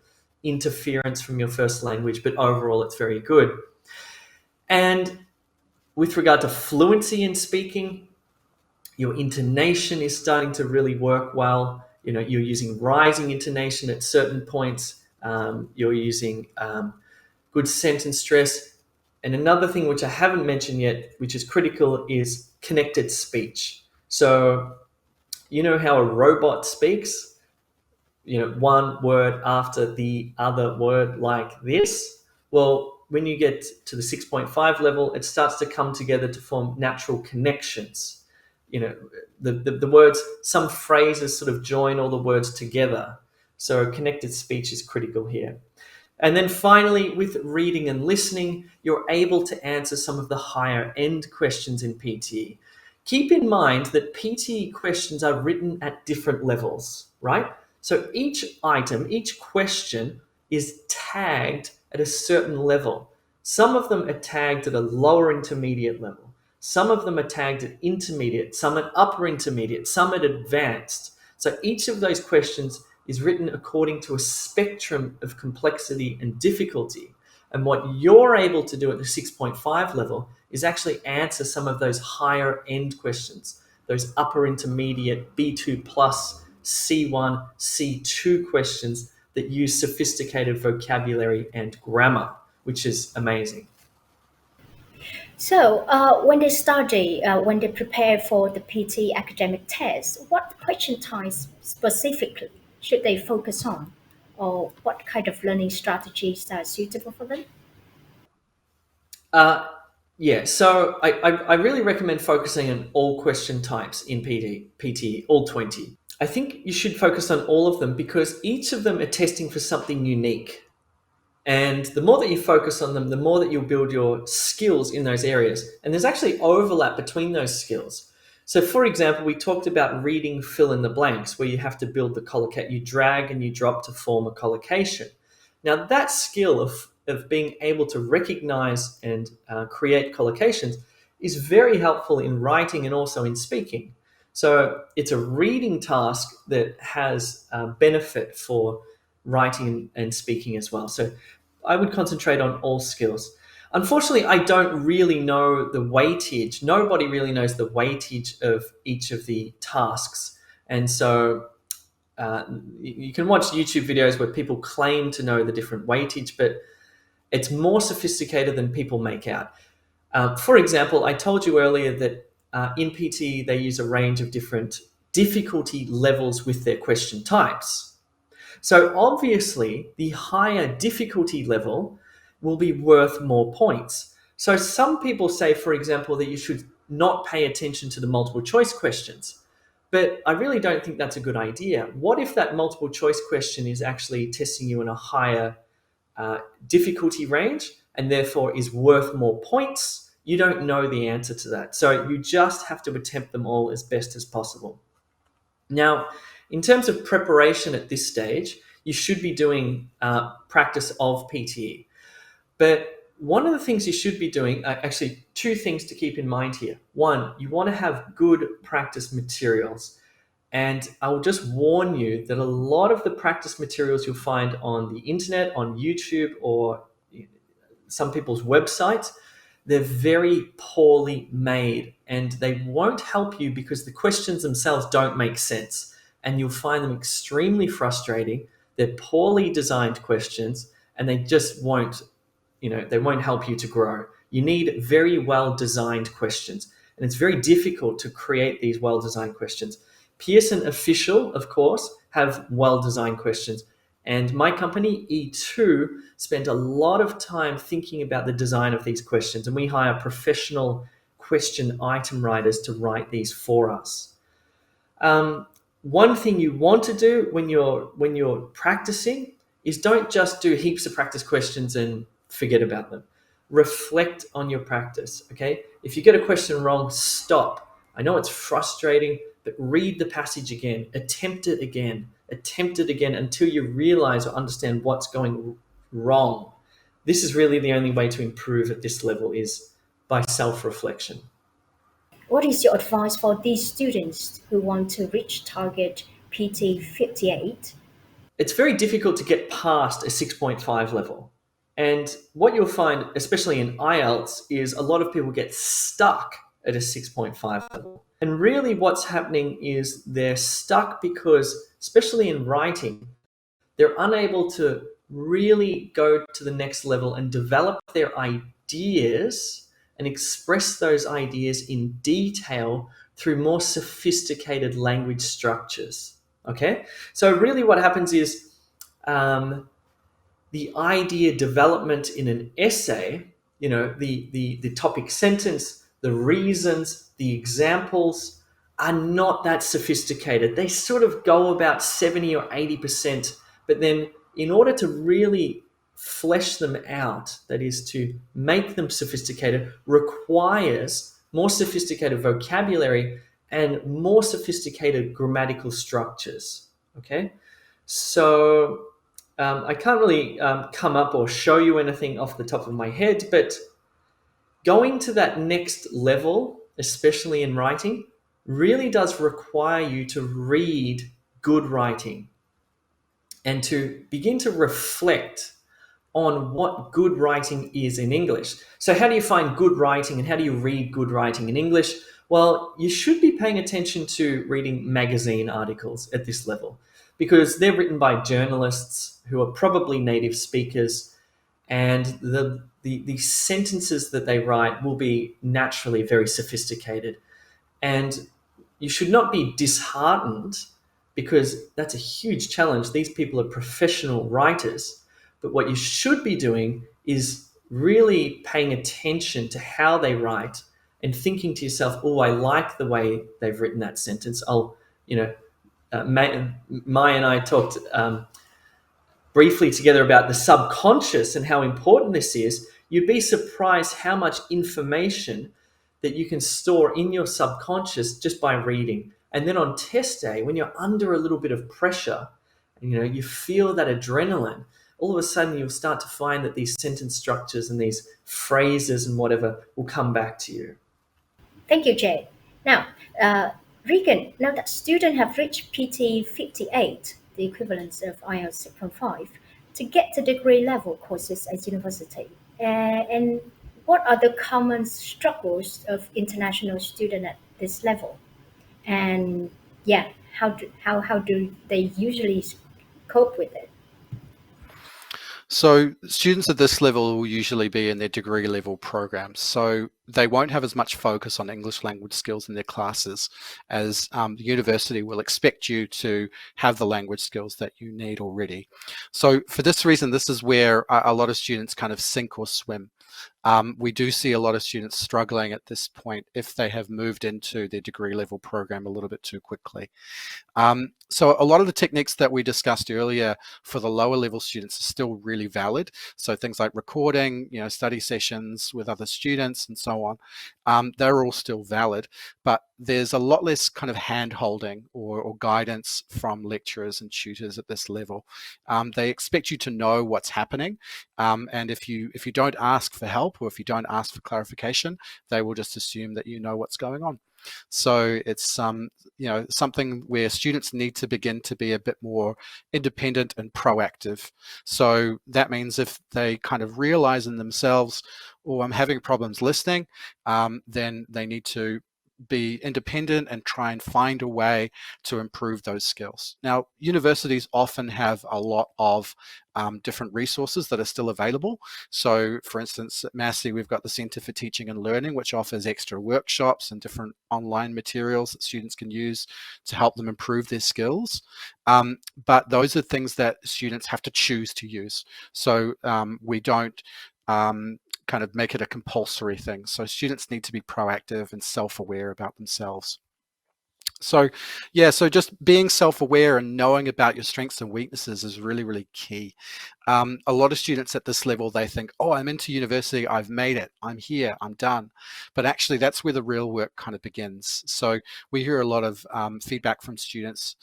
interference from your first language, but overall it's very good. And with regard to fluency in speaking, your intonation is starting to really work well. You know, you're using rising intonation at certain points. You're using good sentence stress. And another thing which I haven't mentioned yet, which is critical, is connected speech. So you know how a robot speaks? You know, one word after the other word like this? Well, when you get to the 6.5 level, it starts to come together to form natural connections. You know, the words, some phrases sort of join all the words together. So connected speech is critical here. And then finally, with reading and listening, you're able to answer some of the higher end questions in PTE. Keep in mind that PTE questions are written at different levels, right? So each item, each question is tagged at a certain level. Some of them are tagged at a lower intermediate level. Some of them are tagged at intermediate, some at upper intermediate, some at advanced. So each of those questions is written according to a spectrum of complexity and difficulty. And what you're able to do at the 6.5 level is actually answer some of those higher end questions, those upper intermediate B2 plus, C1, C2 questions that use sophisticated vocabulary and grammar, which is amazing. So when they study, when they prepare for the PTE academic test, what question types specifically should they focus on? Or what kind of learning strategies are suitable for them? Yeah, so I really recommend focusing on all question types in PTE, all 20. I think you should focus on all of them because each of them are testing for something unique. And the more that you focus on them, the more that you'll build your skills in those areas. And there's actually overlap between those skills. So for example, we talked about reading fill in the blanks, where you have to build the collocation. You drag and you drop to form a collocation. Now that skill of being able to recognize and create collocations is very helpful in writing and also in speaking. So it's a reading task that has benefit for writing and speaking as well. So I would concentrate on all skills. Unfortunately, I don't really know the weightage. Nobody really knows the weightage of each of the tasks. And so you can watch YouTube videos where people claim to know the different weightage, but it's more sophisticated than people make out. For example, I told you earlier that in PTE, they use a range of different difficulty levels with their question types. So obviously, the higher difficulty level will be worth more points. So some people say, for example, that you should not pay attention to the multiple choice questions. But I really don't think that's a good idea. What if that multiple choice question is actually testing you in a higher difficulty range and therefore is worth more points? You don't know the answer to that. So you just have to attempt them all as best as possible. Now, in terms of preparation at this stage, you should be doing practice of PTE. But one of the things you should be doing, actually two things to keep in mind here. One, you want to have good practice materials. And I will just warn you that a lot of the practice materials you'll find on the internet, on YouTube, or some people's websites, they're very poorly made and they won't help you because the questions themselves don't make sense. And you'll find them extremely frustrating. They're poorly designed questions and they just won't, they won't help you to grow. You need very well-designed questions. And it's very difficult to create these well-designed questions. Pearson Official, of course, have well-designed questions. And my company, E2, spent a lot of time thinking about the design of these questions. And we hire professional question item writers to write these for us. One thing you want to do when you're practicing is don't just do heaps of practice questions and forget about them. Reflect on your practice, okay? If you get a question wrong, stop. I know it's frustrating, but read the passage again, attempt it again until you realize or understand what's going wrong. This is really the only way to improve at this level, is by self-reflection. What is your advice for these students who want to reach target PT 58? It's very difficult to get past a 6.5 level. And what you'll find, especially in IELTS, is a lot of people get stuck at a 6.5 level. And really what's happening is they're stuck because, especially in writing, they're unable to really go to the next level and develop their ideas and express those ideas in detail through more sophisticated language structures. Okay? So really what happens is the idea development in an essay, the topic sentence, the reasons, the examples are not that sophisticated. They sort of go about 70 or 80%, but then in order to really flesh them out, that is to make them sophisticated, requires more sophisticated vocabulary and more sophisticated grammatical structures, okay? So I can't really come up or show you anything off the top of my head, but going to that next level, especially in writing, really does require you to read good writing and to begin to reflect on what good writing is in English. So how do you find good writing and how do you read good writing in English? Well, you should be paying attention to reading magazine articles at this level because they're written by journalists who are probably native speakers, and the sentences that they write will be naturally very sophisticated. And you should not be disheartened because that's a huge challenge. These people are professional writers, but what you should be doing is really paying attention to how they write and thinking to yourself, oh, I like the way they've written that sentence. Maya and I talked briefly together about the subconscious and how important this is. You'd be surprised how much information that you can store in your subconscious just by reading. And then on test day, when you're under a little bit of pressure, you feel that adrenaline, all of a sudden you'll start to find that these sentence structures and these phrases and whatever will come back to you. Thank you, Jay. Now, Regan, now that students have reached PT 58, the equivalent of IELTS 6.5, to get to degree level courses at university, and what are the common struggles of international students at this level? And how do they usually cope with it? So students at this level will usually be in their degree level programs. So they won't have as much focus on English language skills in their classes, as the university will expect you to have the language skills that you need already. So for this reason, this is where a lot of students kind of sink or swim. We do see a lot of students struggling at this point if they have moved into their degree level program a little bit too quickly. So a lot of the techniques that we discussed earlier for the lower level students are still really valid. So things like recording, study sessions with other students and so on, they're all still valid, but there's a lot less kind of hand holding or guidance from lecturers and tutors at this level. They expect you to know what's happening, and if you don't ask for help or if you don't ask for clarification, they will just assume that you know what's going on. So it's something where students need to begin to be a bit more independent and proactive. So that means if they kind of realize in themselves, oh, I'm having problems listening, then they need to be independent and try and find a way to improve those skills. Now, universities often have a lot of different resources that are still available. So, for instance, at Massey, we've got the Centre for Teaching and Learning, which offers extra workshops and different online materials that students can use to help them improve their skills. But those are things that students have to choose to use. So we don't kind of make it a compulsory thing. So students need to be proactive and self-aware about themselves. So yeah, so just being self-aware and knowing about your strengths and weaknesses is really, really key. A lot of students at this level, they think, oh, I'm into university, I've made it, I'm here, I'm done. But actually that's where the real work kind of begins. So we hear a lot of feedback from students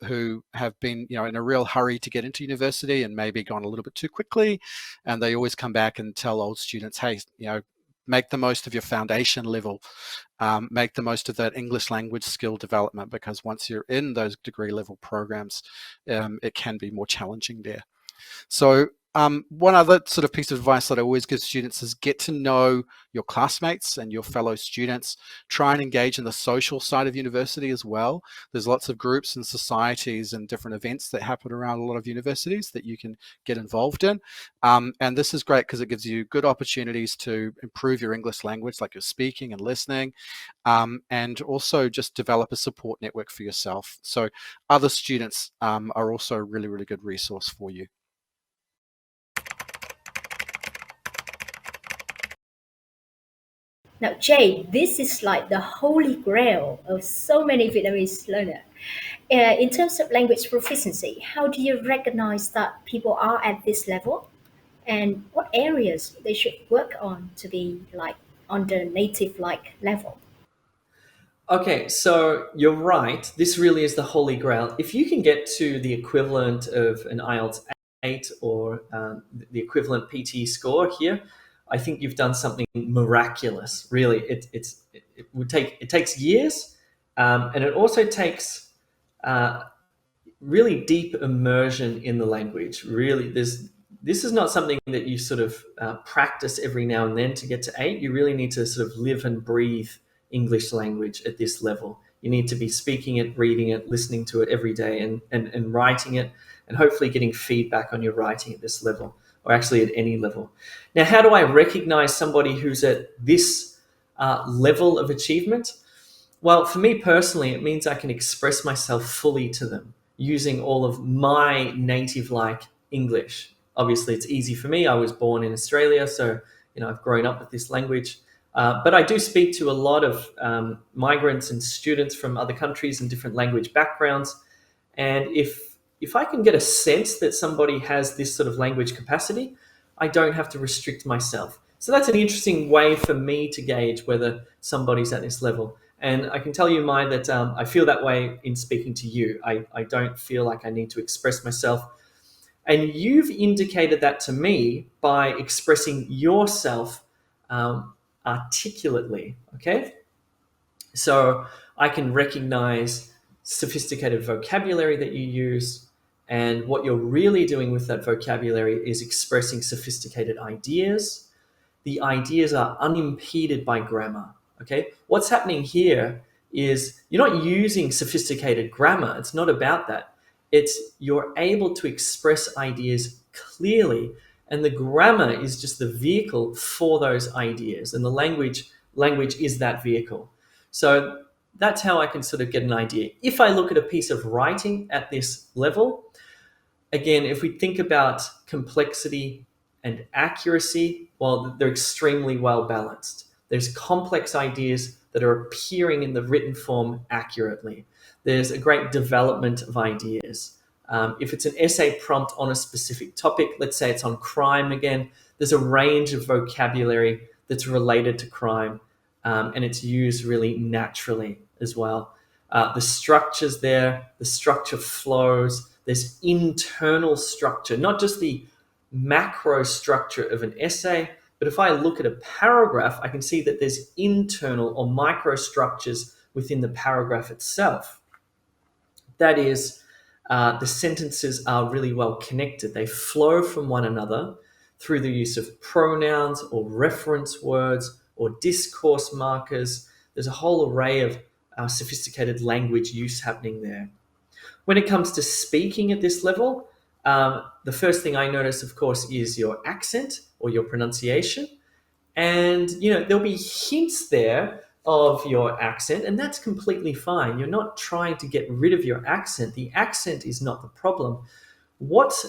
who have been, in a real hurry to get into university and maybe gone a little bit too quickly. And they always come back and tell old students, hey, make the most of your foundation level, make the most of that English language skill development, because once you're in those degree level programs, it can be more challenging there. So one other sort of piece of advice that I always give students is get to know your classmates and your fellow students. Try and engage in the social side of university as well. There's lots of groups and societies and different events that happen around a lot of universities that you can get involved in. And this is great because it gives you good opportunities to improve your English language, like your speaking and listening, and also just develop a support network for yourself. So other students are also a really, really good resource for you. Now, Jay, this is like the holy grail of so many Vietnamese learners. In terms of language proficiency, how do you recognize that people are at this level, and what areas they should work on to be like on the native-like level? Okay, so you're right. This really is the holy grail. If you can get to the equivalent of an IELTS 8 or the equivalent PTE score here, I think you've done something miraculous. Really, it takes years, and it also takes really deep immersion in the language. Really, this is not something that you sort of practice every now and then to get to 8. You really need to sort of live and breathe English language at this level. You need to be speaking it, reading it, listening to it every day, and writing it, and hopefully getting feedback on your writing at this level, or actually at any level. Now, how do I recognize somebody who's at this level of achievement? Well, for me personally, it means I can express myself fully to them using all of my native-like English. Obviously, it's easy for me. I was born in Australia, so I've grown up with this language. But I do speak to a lot of migrants and students from other countries and different language backgrounds. And if I can get a sense that somebody has this sort of language capacity, I don't have to restrict myself. So that's an interesting way for me to gauge whether somebody's at this level. And I can tell you, Mai, that I feel that way in speaking to you. I don't feel like I need to express myself. And you've indicated that to me by expressing yourself articulately, okay? So I can recognize sophisticated vocabulary that you use, and what you're really doing with that vocabulary is expressing sophisticated ideas. The ideas are unimpeded by grammar, okay? What's happening here is you're not using sophisticated grammar. It's not about that. It's you're able to express ideas clearly, and the grammar is just the vehicle for those ideas, and the language is that vehicle. So that's how I can sort of get an idea. If I look at a piece of writing at this level, again, if we think about complexity and accuracy, well, they're extremely well balanced. There's complex ideas that are appearing in the written form accurately. There's a great development of ideas. If it's an essay prompt on a specific topic, let's say it's on crime again, there's a range of vocabulary that's related to crime, and it's used really naturally as well. The structure's there, the structure flows, there's internal structure, not just the macro structure of an essay, But if I look at a paragraph, I can see that there's internal or microstructures within the paragraph itself. That is, the sentences are really well connected. They flow from one another through the use of pronouns or reference words or discourse markers. There's a whole array of sophisticated language use happening there. When it comes to speaking at this level, the first thing I notice, of course, is your accent or your pronunciation. And, there'll be hints there of your accent, and that's completely fine. You're not trying to get rid of your accent. The accent is not the problem. What's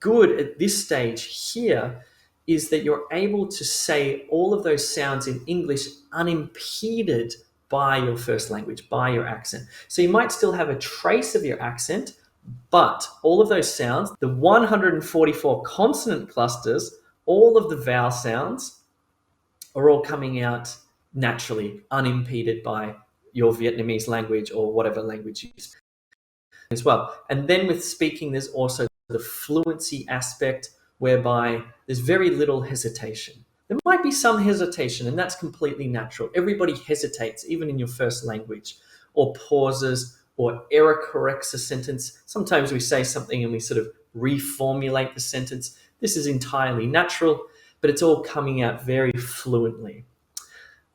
good at this stage here is that you're able to say all of those sounds in English unimpeded by your first language, by your accent. So you might still have a trace of your accent, but all of those sounds, the 144 consonant clusters, all of the vowel sounds are all coming out naturally, unimpeded by your Vietnamese language or whatever language you speak as well. And then with speaking, there's also the fluency aspect, whereby there's very little hesitation. There might be some hesitation, and that's completely natural. Everybody hesitates, even in your first language, or pauses, or error corrects a sentence. Sometimes we say something and we sort of reformulate the sentence. This is entirely natural, but it's all coming out very fluently.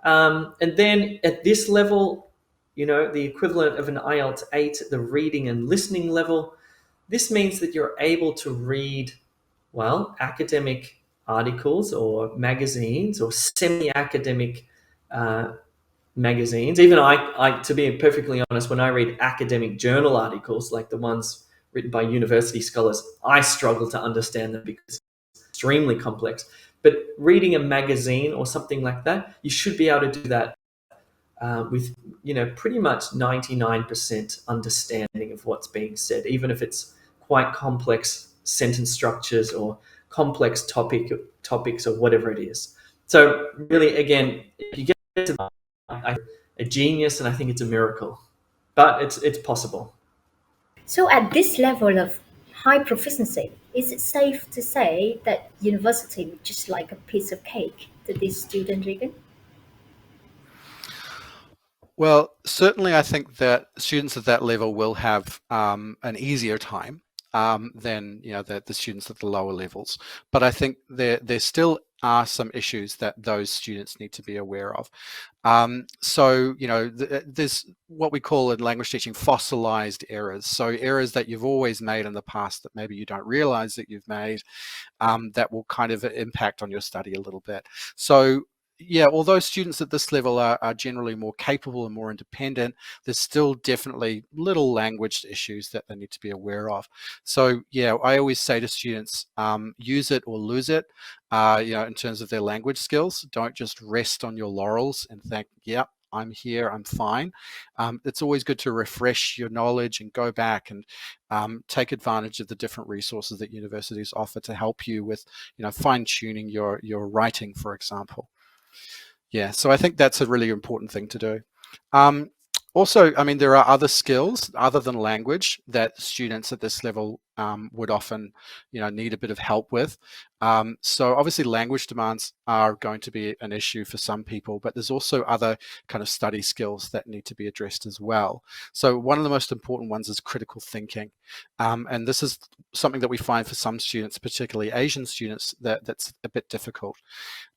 And then at this level, the equivalent of an IELTS 8, the reading and listening level, this means that you're able to read, academic articles or magazines or semi-academic magazines. Even I, to be perfectly honest, when I read academic journal articles, like the ones written by university scholars, I struggle to understand them because it's extremely complex. But reading a magazine or something like that, you should be able to do that with, pretty much 99% understanding of what's being said, even if it's quite complex sentence structures or complex topics or whatever it is. So really, again, if you get to a genius, and I think it's a miracle, but it's possible. So at this level of high proficiency, is it safe to say that university is just like a piece of cake to this student, Regan? Well, certainly I think that students at that level will have an easier time than the students at the lower levels. But I think there still are some issues that those students need to be aware of. So there's what we call in language teaching fossilized errors. So errors that you've always made in the past that maybe you don't realize that you've made, that will kind of impact on your study a little bit. So yeah, although students at this level are generally more capable and more independent, there's still definitely little language issues that they need to be aware of. So yeah, I always say to students, use it or lose it, in terms of their language skills. Don't just rest on your laurels and think, yeah, I'm here, I'm fine. It's always good to refresh your knowledge and go back and take advantage of the different resources that universities offer to help you with, fine-tuning your writing, for example. Yeah, so I think that's a really important thing to do. Also, I mean, there are other skills other than language that students at this level would often, need a bit of help with. So obviously language demands are going to be an issue for some people, but there's also other kind of study skills that need to be addressed as well. So one of the most important ones is critical thinking. And this is something that we find for some students, particularly Asian students, that's a bit difficult.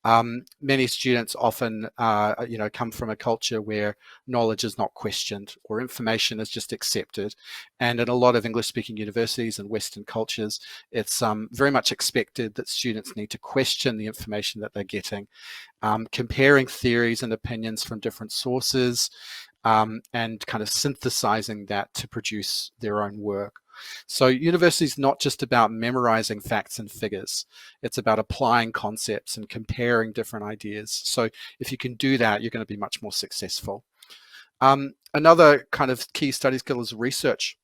Many students often, come from a culture where knowledge is not questioned or information is just accepted. And in a lot of English-speaking universities and Western cultures, it's very much expected that students need to question the information that they're getting, comparing theories and opinions from different sources, and kind of synthesizing that to produce their own work. So university is not just about memorizing facts and figures. It's about applying concepts and comparing different ideas. So if you can do that, you're going to be much more successful. Another kind of key study skill is research.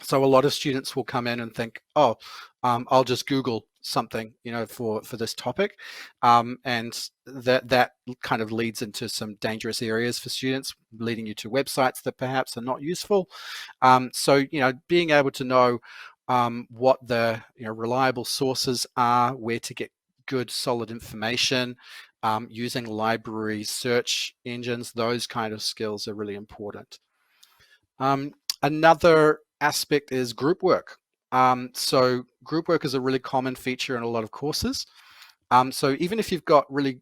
So a lot of students will come in and think, oh, I'll just Google something, for this topic. And that kind of leads into some dangerous areas for students, leading you to websites that perhaps are not useful. So, being able to know what the reliable sources are, where to get good solid information, using library search engines, those kind of skills are really important. Another aspect is group work. So group work is a really common feature in a lot of courses. So even if you've got really,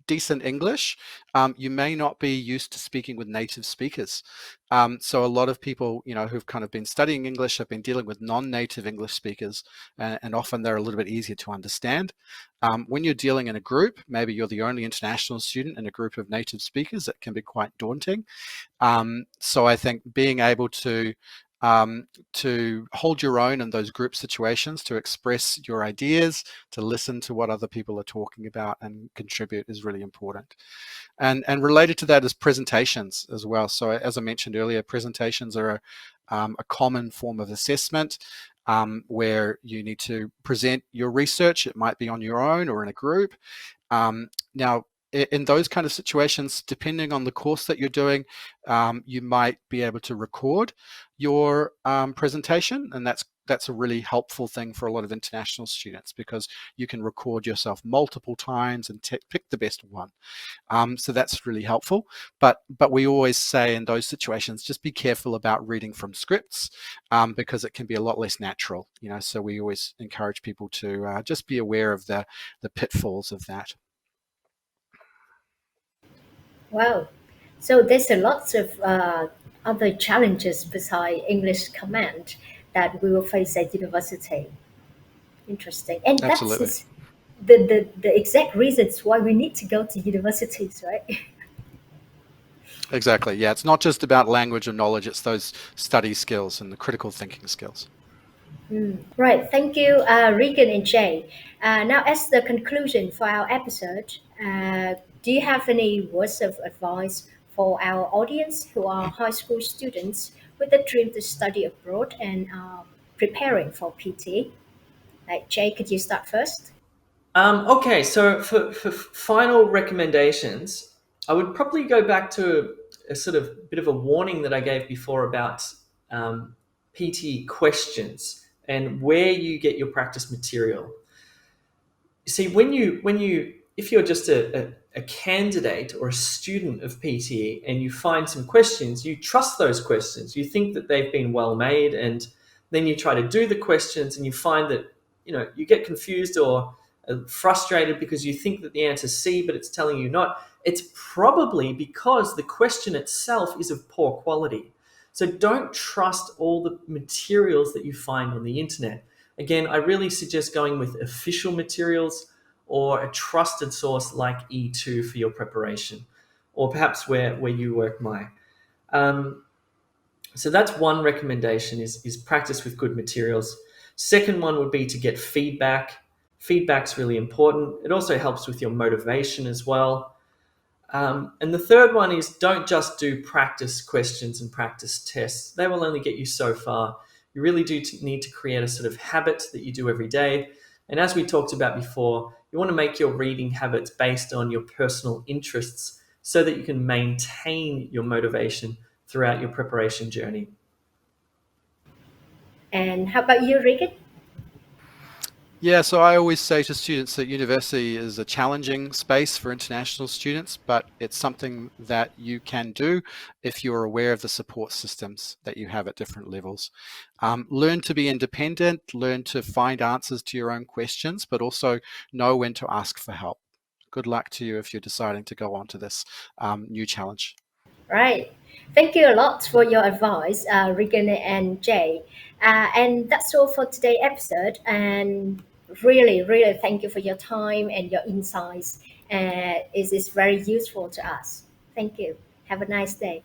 decent English, you may not be used to speaking with native speakers. So a lot of people, who've kind of been studying English have been dealing with non-native English speakers, and often they're a little bit easier to understand. When you're dealing in a group, maybe you're the only international student in a group of native speakers, it can be quite daunting. So I think being able to hold your own in those group situations, to express your ideas, to listen to what other people are talking about and contribute is really important. And related to that is presentations as well. So as I mentioned earlier, presentations are a common form of assessment where you need to present your research. It might be on your own or in a group. Now, in those kind of situations, depending on the course that you're doing, you might be able to record your presentation, and that's a really helpful thing for a lot of international students, because you can record yourself multiple times and pick the best one. So that's really helpful. But we always say in those situations, just be careful about reading from scripts, because it can be a lot less natural. So we always encourage people to just be aware of the pitfalls of that. Wow. So there's a lot of other challenges besides English command that we will face at university. Interesting. And Absolutely. that's the exact reasons why we need to go to universities, right? Exactly. Yeah, it's not just about language or knowledge, it's those study skills and the critical thinking skills. Right. Thank you, Regan and Jay. Now, as the conclusion for our episode, do you have any words of advice for our audience who are high school students with a dream to study abroad and are preparing for PT? Like, Jay, could you start first? Okay, so for final recommendations, I would probably go back to a sort of bit of a warning that I gave before about PT questions and where you get your practice material. You see, if you're just a candidate or a student of PTE and you find some questions, you trust those questions. You think that they've been well made, and then you try to do the questions and you find that, you get confused or frustrated because you think that the answer is C, but it's telling you not. It's probably because the question itself is of poor quality. So don't trust all the materials that you find on the internet. Again, I really suggest going with official materials or a trusted source like E2 for your preparation, or perhaps where you work might. So that's one recommendation, is practice with good materials. Second one would be to get feedback. Feedback's really important. It also helps with your motivation as well. And the third one is don't just do practice questions and practice tests. They will only get you so far. You really do need to create a sort of habit that you do every day. And as we talked about before, you want to make your reading habits based on your personal interests so that you can maintain your motivation throughout your preparation journey. And how about you, Regan? Yeah, so I always say to students that university is a challenging space for international students, but it's something that you can do if you're aware of the support systems that you have at different levels. Learn to be independent, learn to find answers to your own questions, but also know when to ask for help. Good luck to you if you're deciding to go on to this new challenge. Right. Thank you a lot for your advice, Regan and Jay. And that's all for today's episode. And really, really thank you for your time and your insights. It is very useful to us. Thank you. Have a nice day.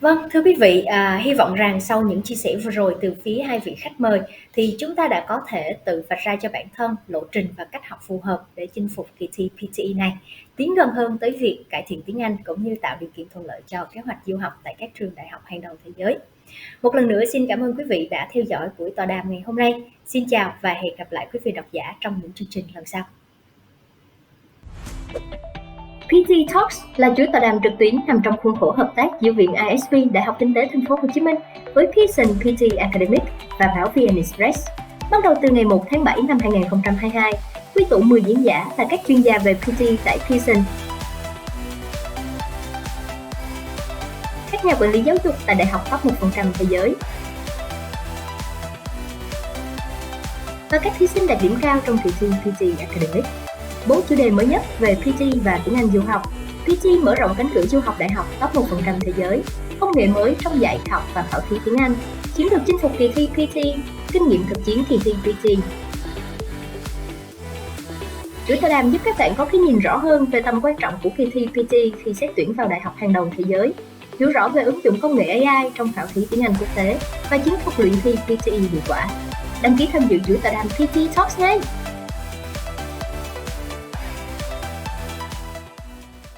Vâng, thưa quý vị, hy vọng rằng sau những chia sẻ vừa rồi từ phía hai vị khách mời thì chúng ta đã có thể tự vạch ra cho bản thân lộ trình và cách học phù hợp để chinh phục kỳ thi PTE này, tiến gần hơn tới việc cải thiện tiếng Anh cũng như tạo điều kiện thuận lợi cho kế hoạch du học tại các trường đại học hàng đầu thế giới. Một lần nữa xin cảm ơn quý vị đã theo dõi buổi tọa đàm ngày hôm nay. Xin chào và hẹn gặp lại quý vị độc giả trong những chương trình lần sau. PTE Talks là chuỗi tọa đàm trực tuyến nằm trong khuôn khổ hợp tác giữa Viện ISB Đại học Kinh tế Thành phố Hồ Chí Minh với Pearson PTE Academic và Báo VnExpress. Bắt đầu từ ngày 1 tháng 7 năm 2022, Quy tụ 10 diễn giả là các chuyên gia về PT tại Pearson, các nhà quản lý giáo dục tại đại học top 1% thế giới, và các thí sinh đạt điểm cao trong kỳ thi PTE Academic. 4 chủ đề mới nhất về PT và tiếng Anh du học. PT mở rộng cánh cửa du học đại học top 1% thế giới. Công nghệ mới trong dạy học và khảo thí tiếng Anh. Chiến lược chinh phục kỳ thi PT. Kinh nghiệm thực chiến kỳ thi PT. Chuỗi tọa đàm giúp các bạn có cái nhìn rõ hơn về tầm quan trọng của kỳ thi PT khi xét tuyển vào đại học hàng đầu thế giới, hiểu rõ về ứng dụng công nghệ AI trong khảo thí tiếng Anh quốc tế và chiến thuật luyện thi PTE hiệu quả. Đăng ký tham dự chuỗi tọa đàm PT Talks ngay!